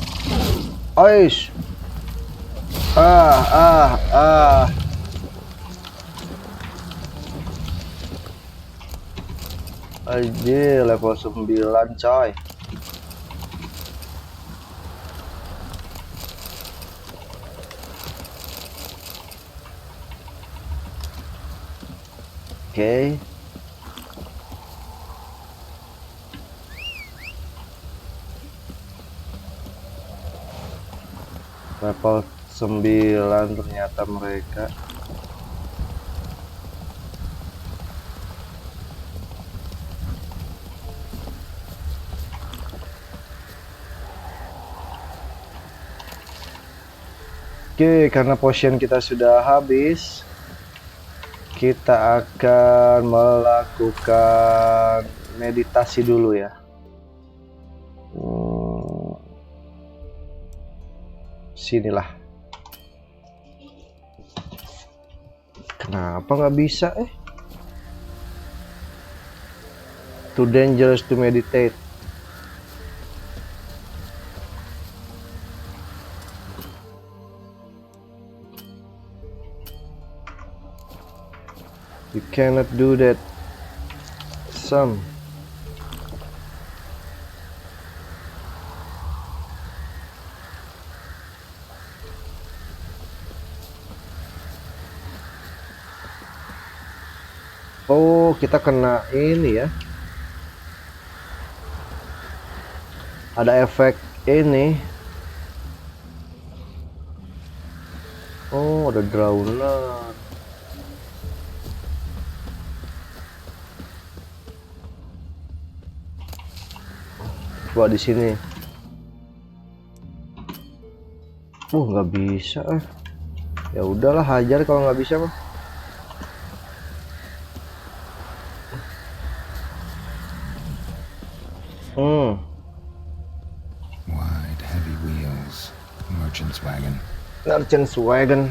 Aish. Aja level 9 coy. Oke. Level 9 ternyata mereka. Oke, karena potion kita sudah habis, kita akan melakukan meditasi dulu ya. Sinilah. Kenapa nggak bisa? Too dangerous to meditate. You cannot do that. Some. Oh, kita kena ini ya. Ada efek ini. Oh, ada drowner. Coba di sini. Nggak bisa. Ya udahlah, hajar kalau nggak bisa mah. Wide, heavy wheels. Merchant's wagon. Merchant's wagon.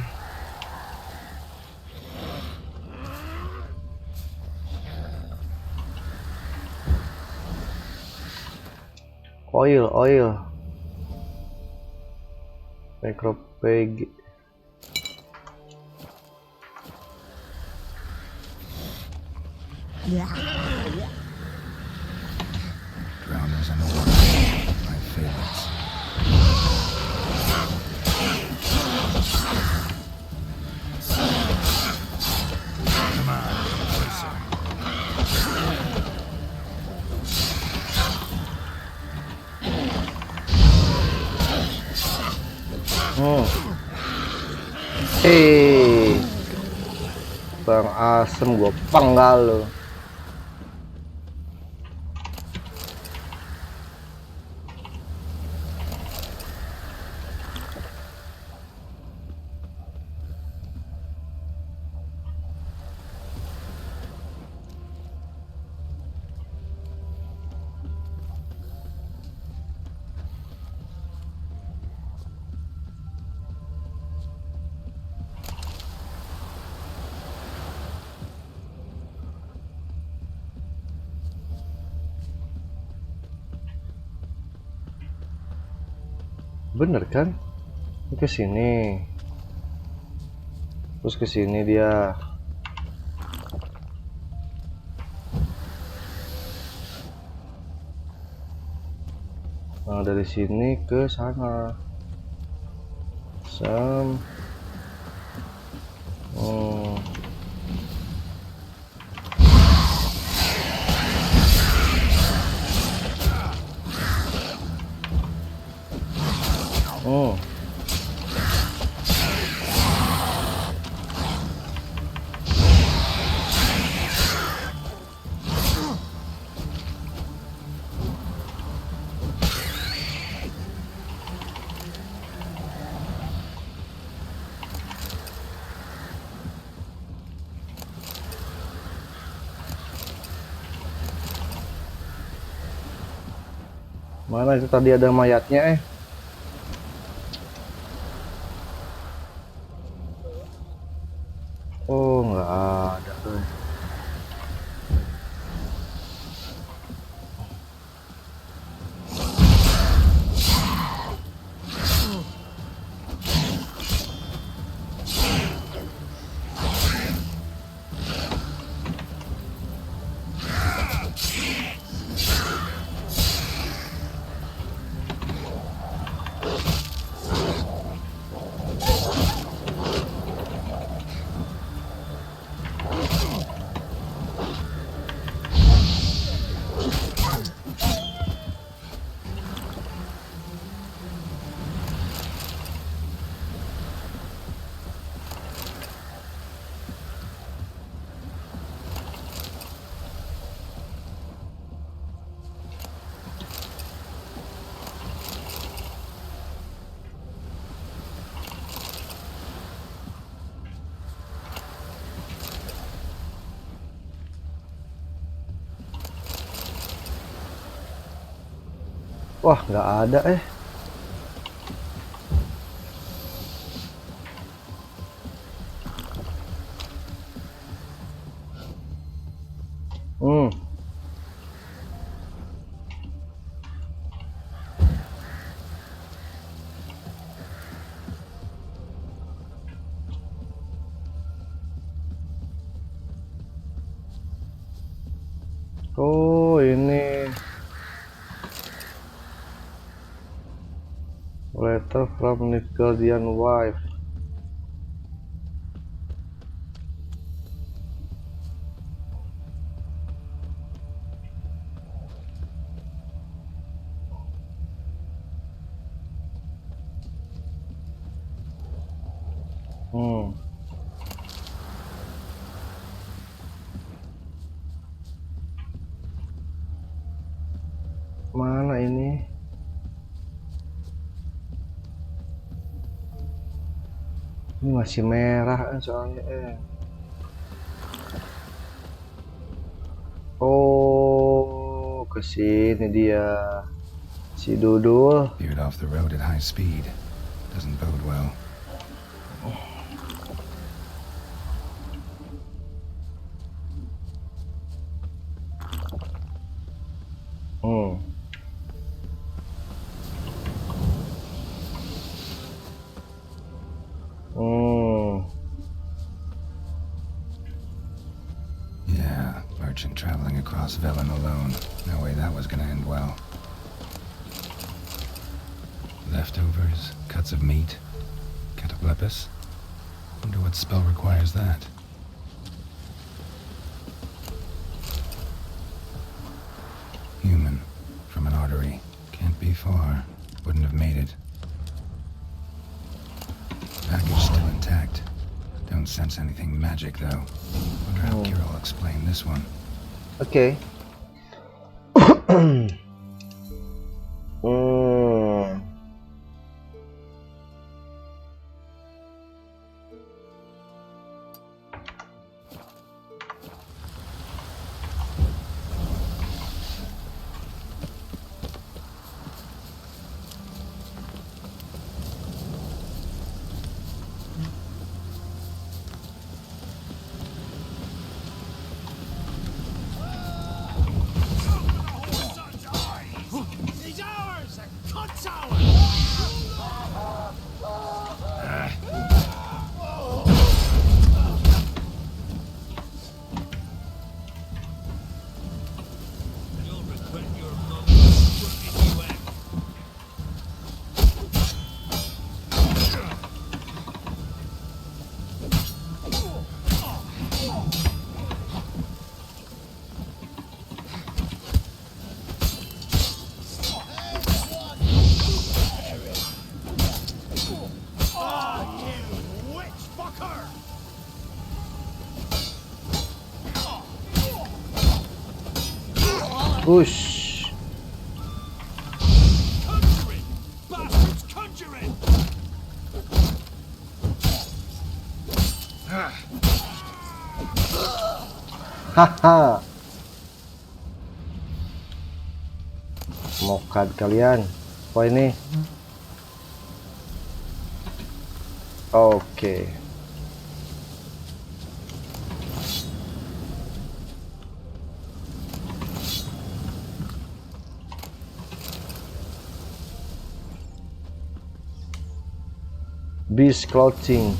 Oil. Necrophagy. Drowners in the water. My favorites. Come on, closer. Bang asem gua penggal lo. Bener kan? Ke sini. Terus ke sini dia. Nah, dari sini ke sana. Mana itu tadi ada mayatnya Oh, nggak ada tuh. Wah, nggak ada Oh, ini letter from Nilfgaardian wife. Mana ini? Ini masih merah soalnya Oh, kesini dia. Si Dudul. Veered off the road at high speed. Doesn't bode well. Yeah, merchant traveling across Velen alone. No way that was gonna end well. Leftovers, cuts of meat, cataplepis. Wonder what spell requires that. Human, from an artery. Can't be far. Wouldn't have made it. Package still intact. Don't sense anything magic, though. Wonder how Keira will explain this one. Okay. Push. Haha. Mokat kalian. Apa ini? Oke. Beast clothing.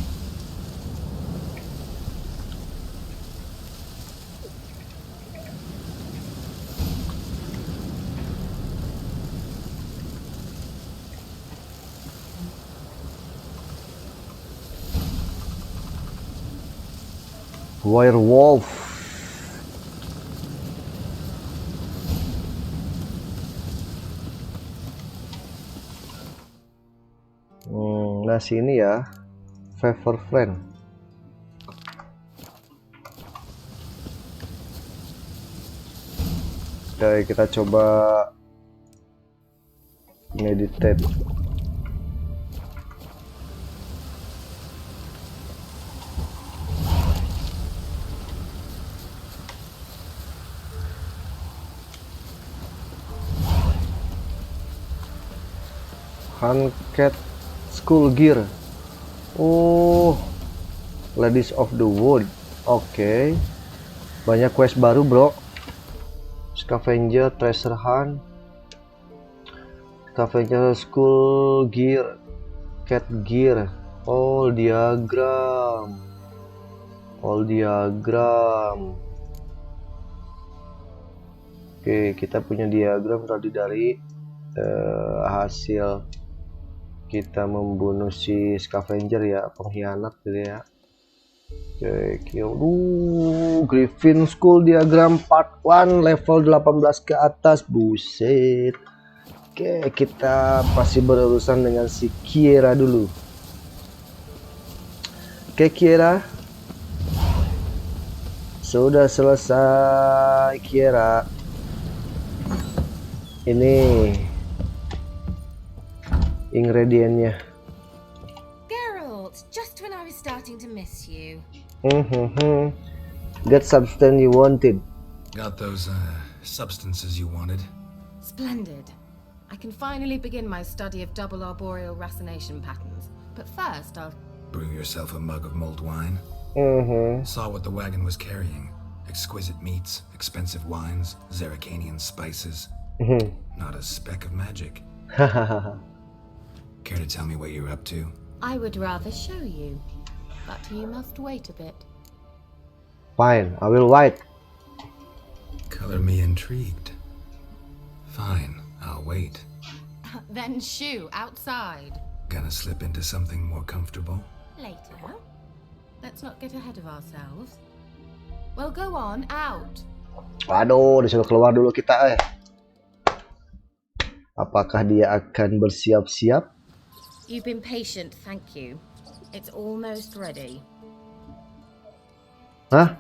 Werewolf. Nah sini ya, favor friend. Oke, kita coba meditate. Angkat School Gear. Oh, Ladies of the Wood. Oke. Banyak quest baru, bro. Scavenger, Treasure Hunt, Scavenger School Gear, Cat Gear, All Diagram. Oke, kita punya diagram tadi dari hasil kita membunuh si scavenger ya, pengkhianat gitu ya. Oke, Griffin School diagram part 1 level 18 ke atas, buset. Oke, kita masih berurusan dengan si Keira dulu. Oke, Keira. Sudah selesai, Keira. Ini ingredientnya. Geralt, just when I was starting to miss you. Got substance you wanted. Got those substances you wanted? Splendid. I can finally begin my study of double arboreal racination patterns. But first, I'll brew yourself a mug of mulled wine. Saw what the wagon was carrying. Exquisite meats, expensive wines, Zerricanian spices. Not a speck of magic. Care to tell me what you're up to? I would rather show you, but you must wait a bit. Fine, I will wait. Color me intrigued. Fine, I'll wait. Then shoo, outside. Gonna slip into something more comfortable? Later. Let's not get ahead of ourselves. Well, go on, out. Waduh, disuruh keluar dulu kita. Apakah dia akan bersiap-siap? You've been patient, thank you. It's almost ready. Huh?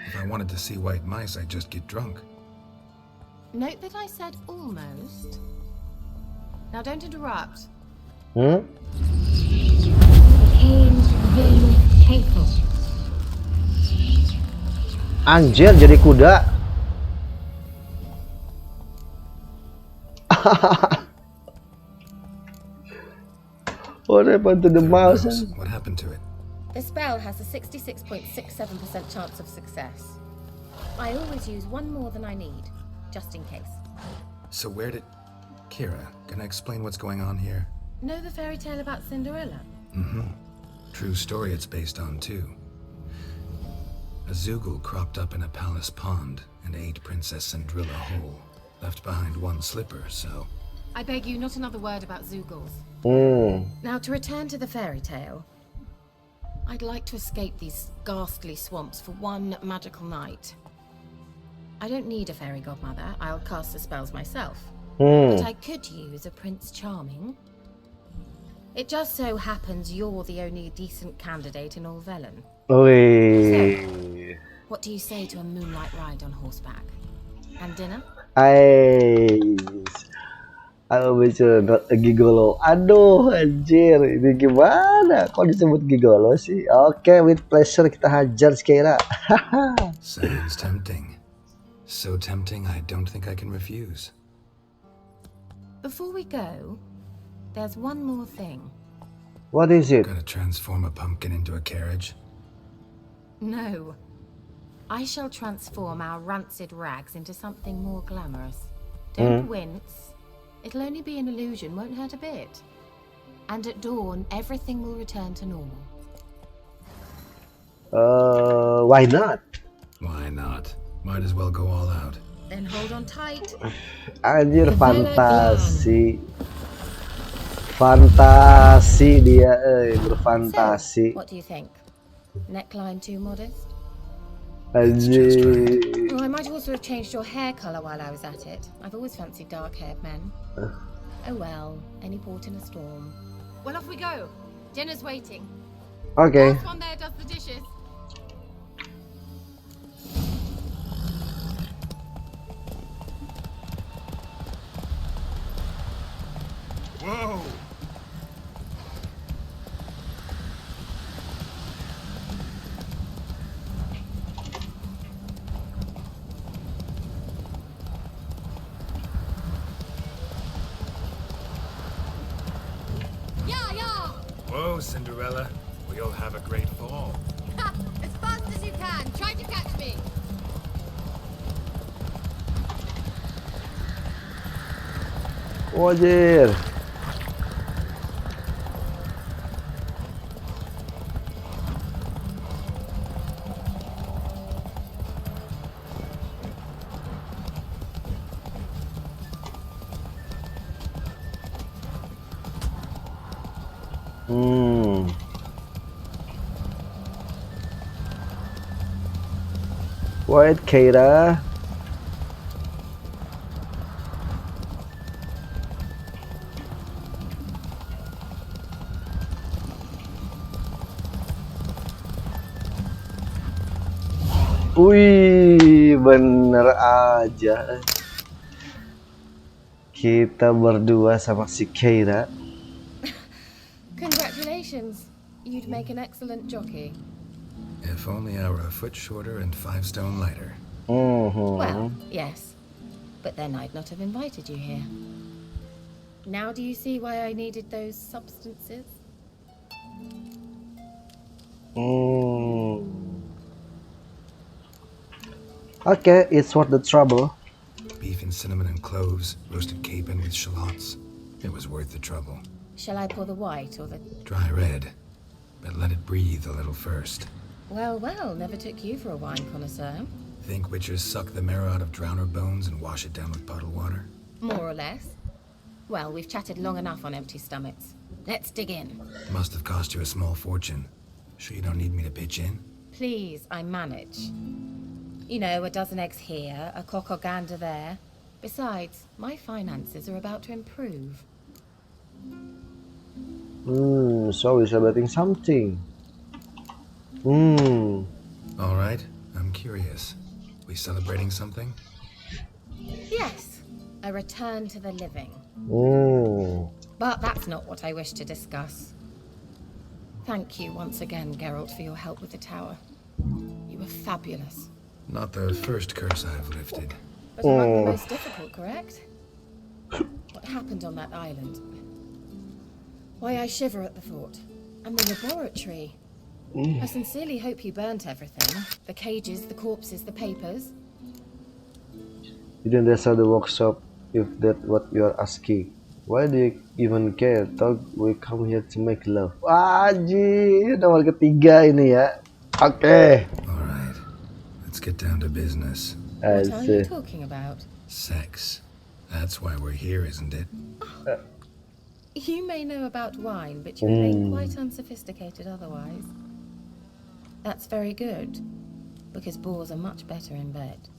If I wanted to see white mice, I'd just get drunk. Note that I said almost. Now don't interrupt. Anjir, jadi kuda. What happened to the mouse? What happened to it? The spell has a 66.67% chance of success. I always use one more than I need, just in case. So where did... Keira, can I explain what's going on here? Know the fairy tale about Cinderella? True story it's based on, too. A Zoogle cropped up in a palace pond and ate Princess Cinderella whole. Left behind one slipper, so... I beg you, not another word about Zoogles. Now, to return to the fairy tale, I'd like to escape these ghastly swamps for one magical night. I don't need a fairy godmother. I'll cast the spells myself. But I could use a Prince Charming. It just so happens you're the only decent candidate in all Velen. So, what do you say to a moonlight ride on horseback? And dinner? Aku bisa not a gigolo. Aduh, anjir, ini gimana? Kok disebut gigolo sih? Oke, with pleasure kita hajar Keira. Sounds tempting. So tempting, I don't think I can refuse. Before we go, there's one more thing. What is it? Gonna transform a pumpkin into a carriage? No. I shall transform our rancid rags into something more glamorous. Don't wince. It'll only be an illusion, won't hurt a bit. And at dawn, everything will return to normal. Why not? Why not? Might as well go all out. Then hold on tight. Anjir, fantasi. Fantasi dia, berfantasi. So, what do you think? Neckline too modest? Anjir. Oh, I might also have changed your hair colour while I was at it. I've always fancied dark-haired men. Oh well, any port in a storm. Well, off we go. Dinner's waiting. Okay. Last one there does the dishes. Whoa! Whoa, Cinderella. We'll have a great fall. As fast as you can. Try to catch me. Wajir. Wait, Keira. Wih, bener aja. Kita berdua sama si Keira. Congratulations. You'd make an excellent jockey. If only I were a foot shorter and 5 stone lighter. Well, yes. But then I'd not have invited you here. Now do you see why I needed those substances? Okay, it's worth the trouble. Beef and cinnamon and cloves, roasted capon with shallots. It was worth the trouble. Shall I pour the white or the... Dry red, but let it breathe a little first. Well, never took you for a wine connoisseur. Think witches suck the marrow out of drowner bones and wash it down with bottled water? More or less. Well, we've chatted long enough on empty stomachs. Let's dig in. Must have cost you a small fortune. Sure you don't need me to pitch in? Please, I manage. You know, a dozen eggs here, a cock or gander there. Besides, my finances are about to improve. So we're celebrating something. All right, I'm curious. We celebrating something? Yes, a return to the living. But that's not what I wish to discuss. Thank you once again, Geralt, for your help with the tower. You were fabulous. Not the first curse I've lifted. But among the most difficult, correct? What happened on that island? Why, I shiver at the thought. And the laboratory. I sincerely hope you burnt everything. The cages, the corpses, the papers. Didn't they sell the workshop if that's what you're asking? Why do you even care? Thought we come here to make love. Anjir, nomor ketiga ini ya. Oke. Alright, let's get down to business. What are you talking about? Sex. That's why we're here, isn't it? You may know about wine, but you remain quite unsophisticated otherwise. That's very good, because boars are much better in bed.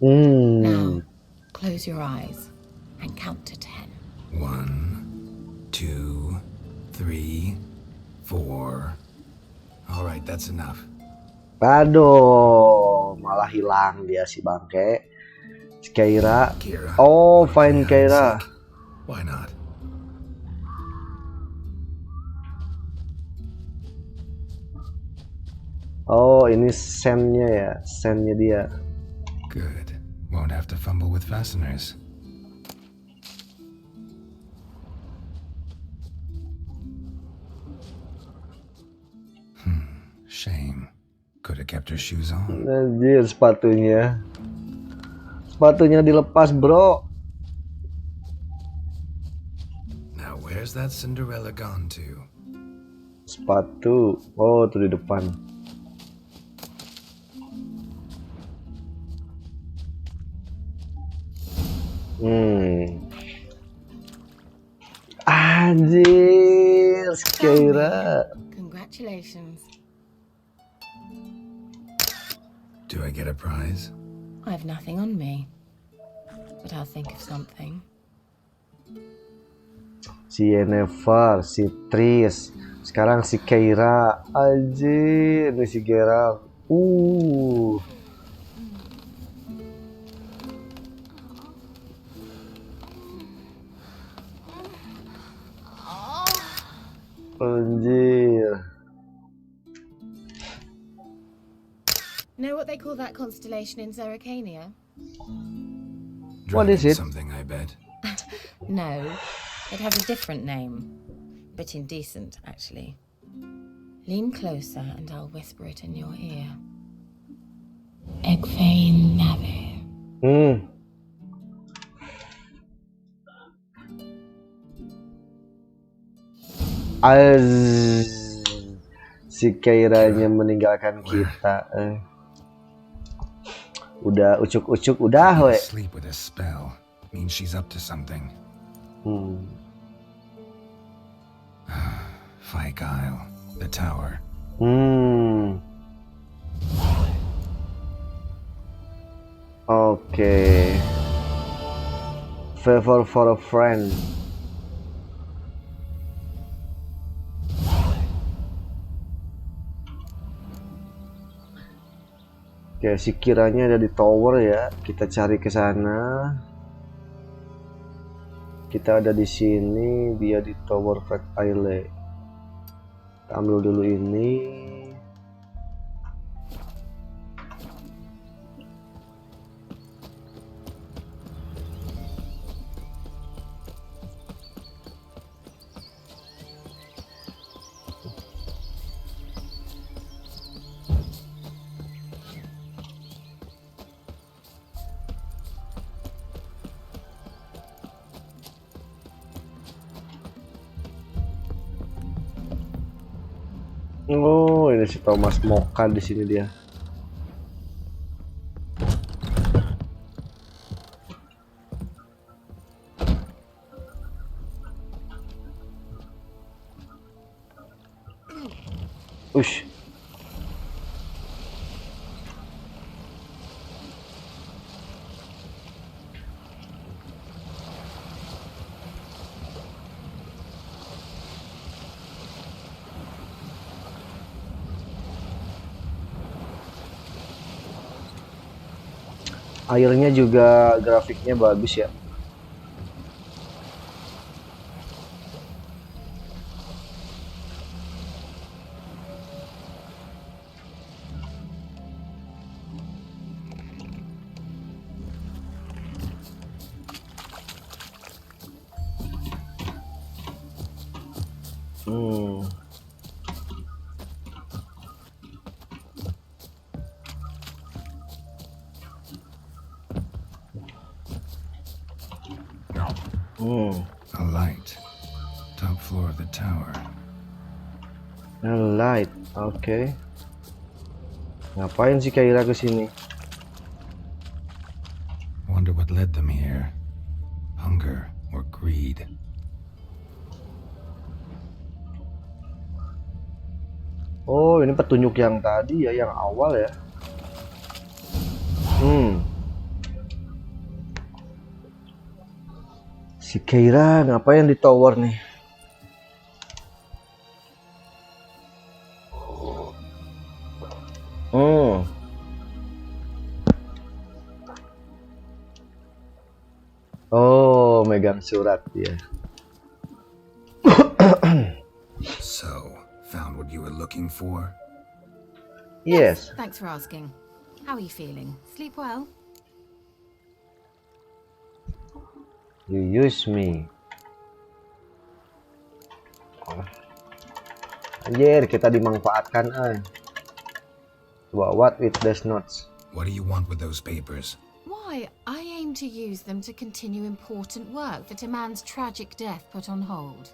Now, close your eyes and count to 10. 1, 2, 3, 4. All right, that's enough. Aduh, malah hilang dia si bangke. Keira. Oh, fine Keira. Why not? Oh, ini sennya ya, sennya dia. Good. Won't have to fumble with fasteners. Shame. Could have kept her shoes on. Anjir, sepatunya. Sepatunya dilepas, bro. Now where's that Cinderella gone to? Sepatu. Oh, tuh di depan. Anjir, Keira. Congratulations. Do I get a prize? I have nothing on me, but I'll think of something. Si Yennefer, si Tris, sekarang si Keira. Anjir, ini si Geralt. Anjir. Know what they call that constellation in Zerrikania? What is it? Something, I bet. No, it has a different name. Bit indecent, actually. Lean closer and I'll whisper it in your ear. Egfain Nave. Si Keiranya meninggalkan kita. Udah ucuk-ucuk udah we. Sleep with a spell means she's up to something. Fyke Isle, the tower. Okay. Favor for a friend. Oke, si Kiranya ada di tower ya. Kita cari ke sana. Kita ada di sini, dia di tower Fyke Isle. Kita ambil dulu ini. Oh, ini si Thomas Moka di sini dia. Ush. Airnya juga grafiknya bagus ya. A light. Top floor of the tower. A light, oke. Ngapain si Keira ke sini? Wonder what led them here. Hunger or greed. Oh, ini petunjuk yang tadi ya, yang awal ya. Si Keira ngapain di tower nih? Oh, megang surat ya. So, found what you were looking for? Yes. Thanks for asking. How are you feeling? Sleep well? You use me. Anjir, kita dimanfaatkan What with those notes? What do you want with those papers? Why, I aim to use them to continue important work that a man's tragic death put on hold.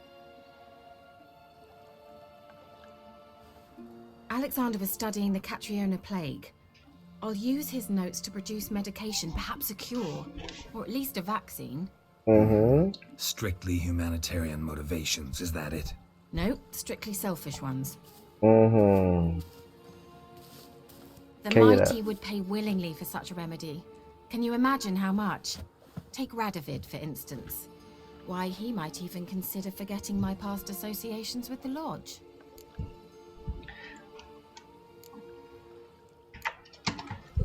Alexander was studying the Catriona plague. I'll use his notes to produce medication, perhaps a cure, or at least a vaccine. Strictly humanitarian motivations, is that it? No, strictly selfish ones. Mm-hmm. The mighty would pay willingly for such a remedy. Can you imagine how much? Take Radovid, for instance. Why, he might even consider forgetting my past associations with the Lodge.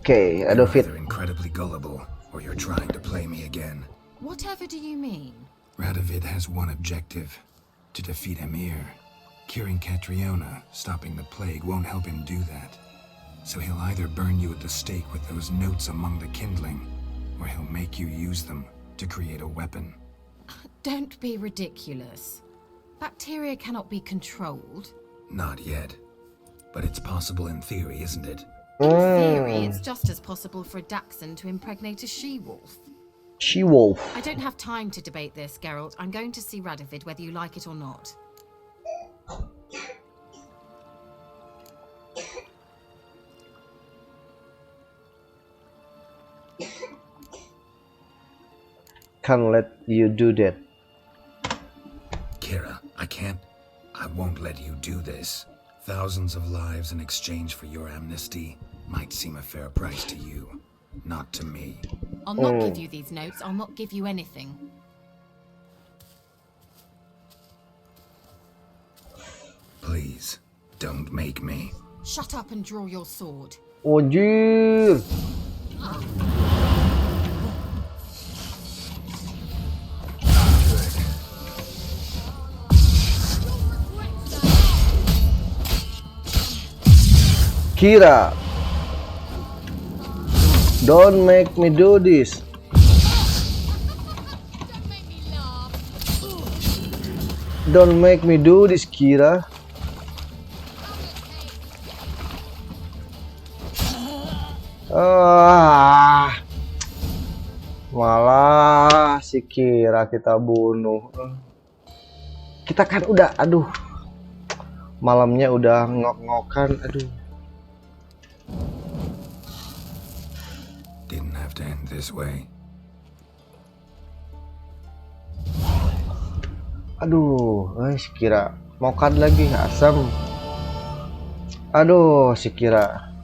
Okay, Radovid. You're either incredibly gullible, or you're trying to play me again. Whatever do you mean? Radovid has one objective: to defeat Emir. Curing Catriona, stopping the plague, won't help him do that. So he'll either burn you at the stake with those notes among the kindling, or he'll make you use them to create a weapon. Don't be ridiculous. Bacteria cannot be controlled. Not yet. But it's possible in theory, isn't it? In theory, it's just as possible for a dachshund to impregnate a she-wolf. She-wolf. I don't have time to debate this, Geralt. I'm going to see Radovid whether you like it or not. Can't let you do that. Keira, I won't let you do this. Thousands of lives in exchange for your amnesty might seem a fair price to you, not to me. I'll not give you these notes. I'll not give you anything. Please, don't make me. Shut up and draw your sword. Wajir. Keira, don't make me do this. Don't make me do this, Keira. Malah si Keira kita bunuh. Kita kan udah, aduh, malamnya udah ngok-ngokan, aduh. Didn't have to end this way. Aduh, si Keira mokat lagi asam. Aduh, si Keira.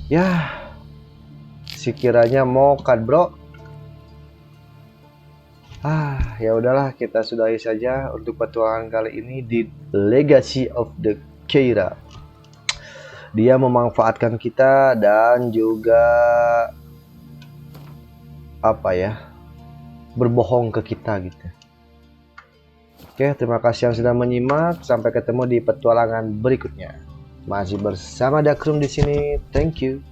Ya, si Keiranya mokat, bro. Ya udahlah, kita sudahi saja untuk petualangan kali ini di Legacy of the Keira. Dia memanfaatkan kita dan juga berbohong ke kita gitu. Oke, terima kasih yang sudah menyimak. Sampai ketemu di petualangan berikutnya. Masih bersama Dakrum di sini. Thank you.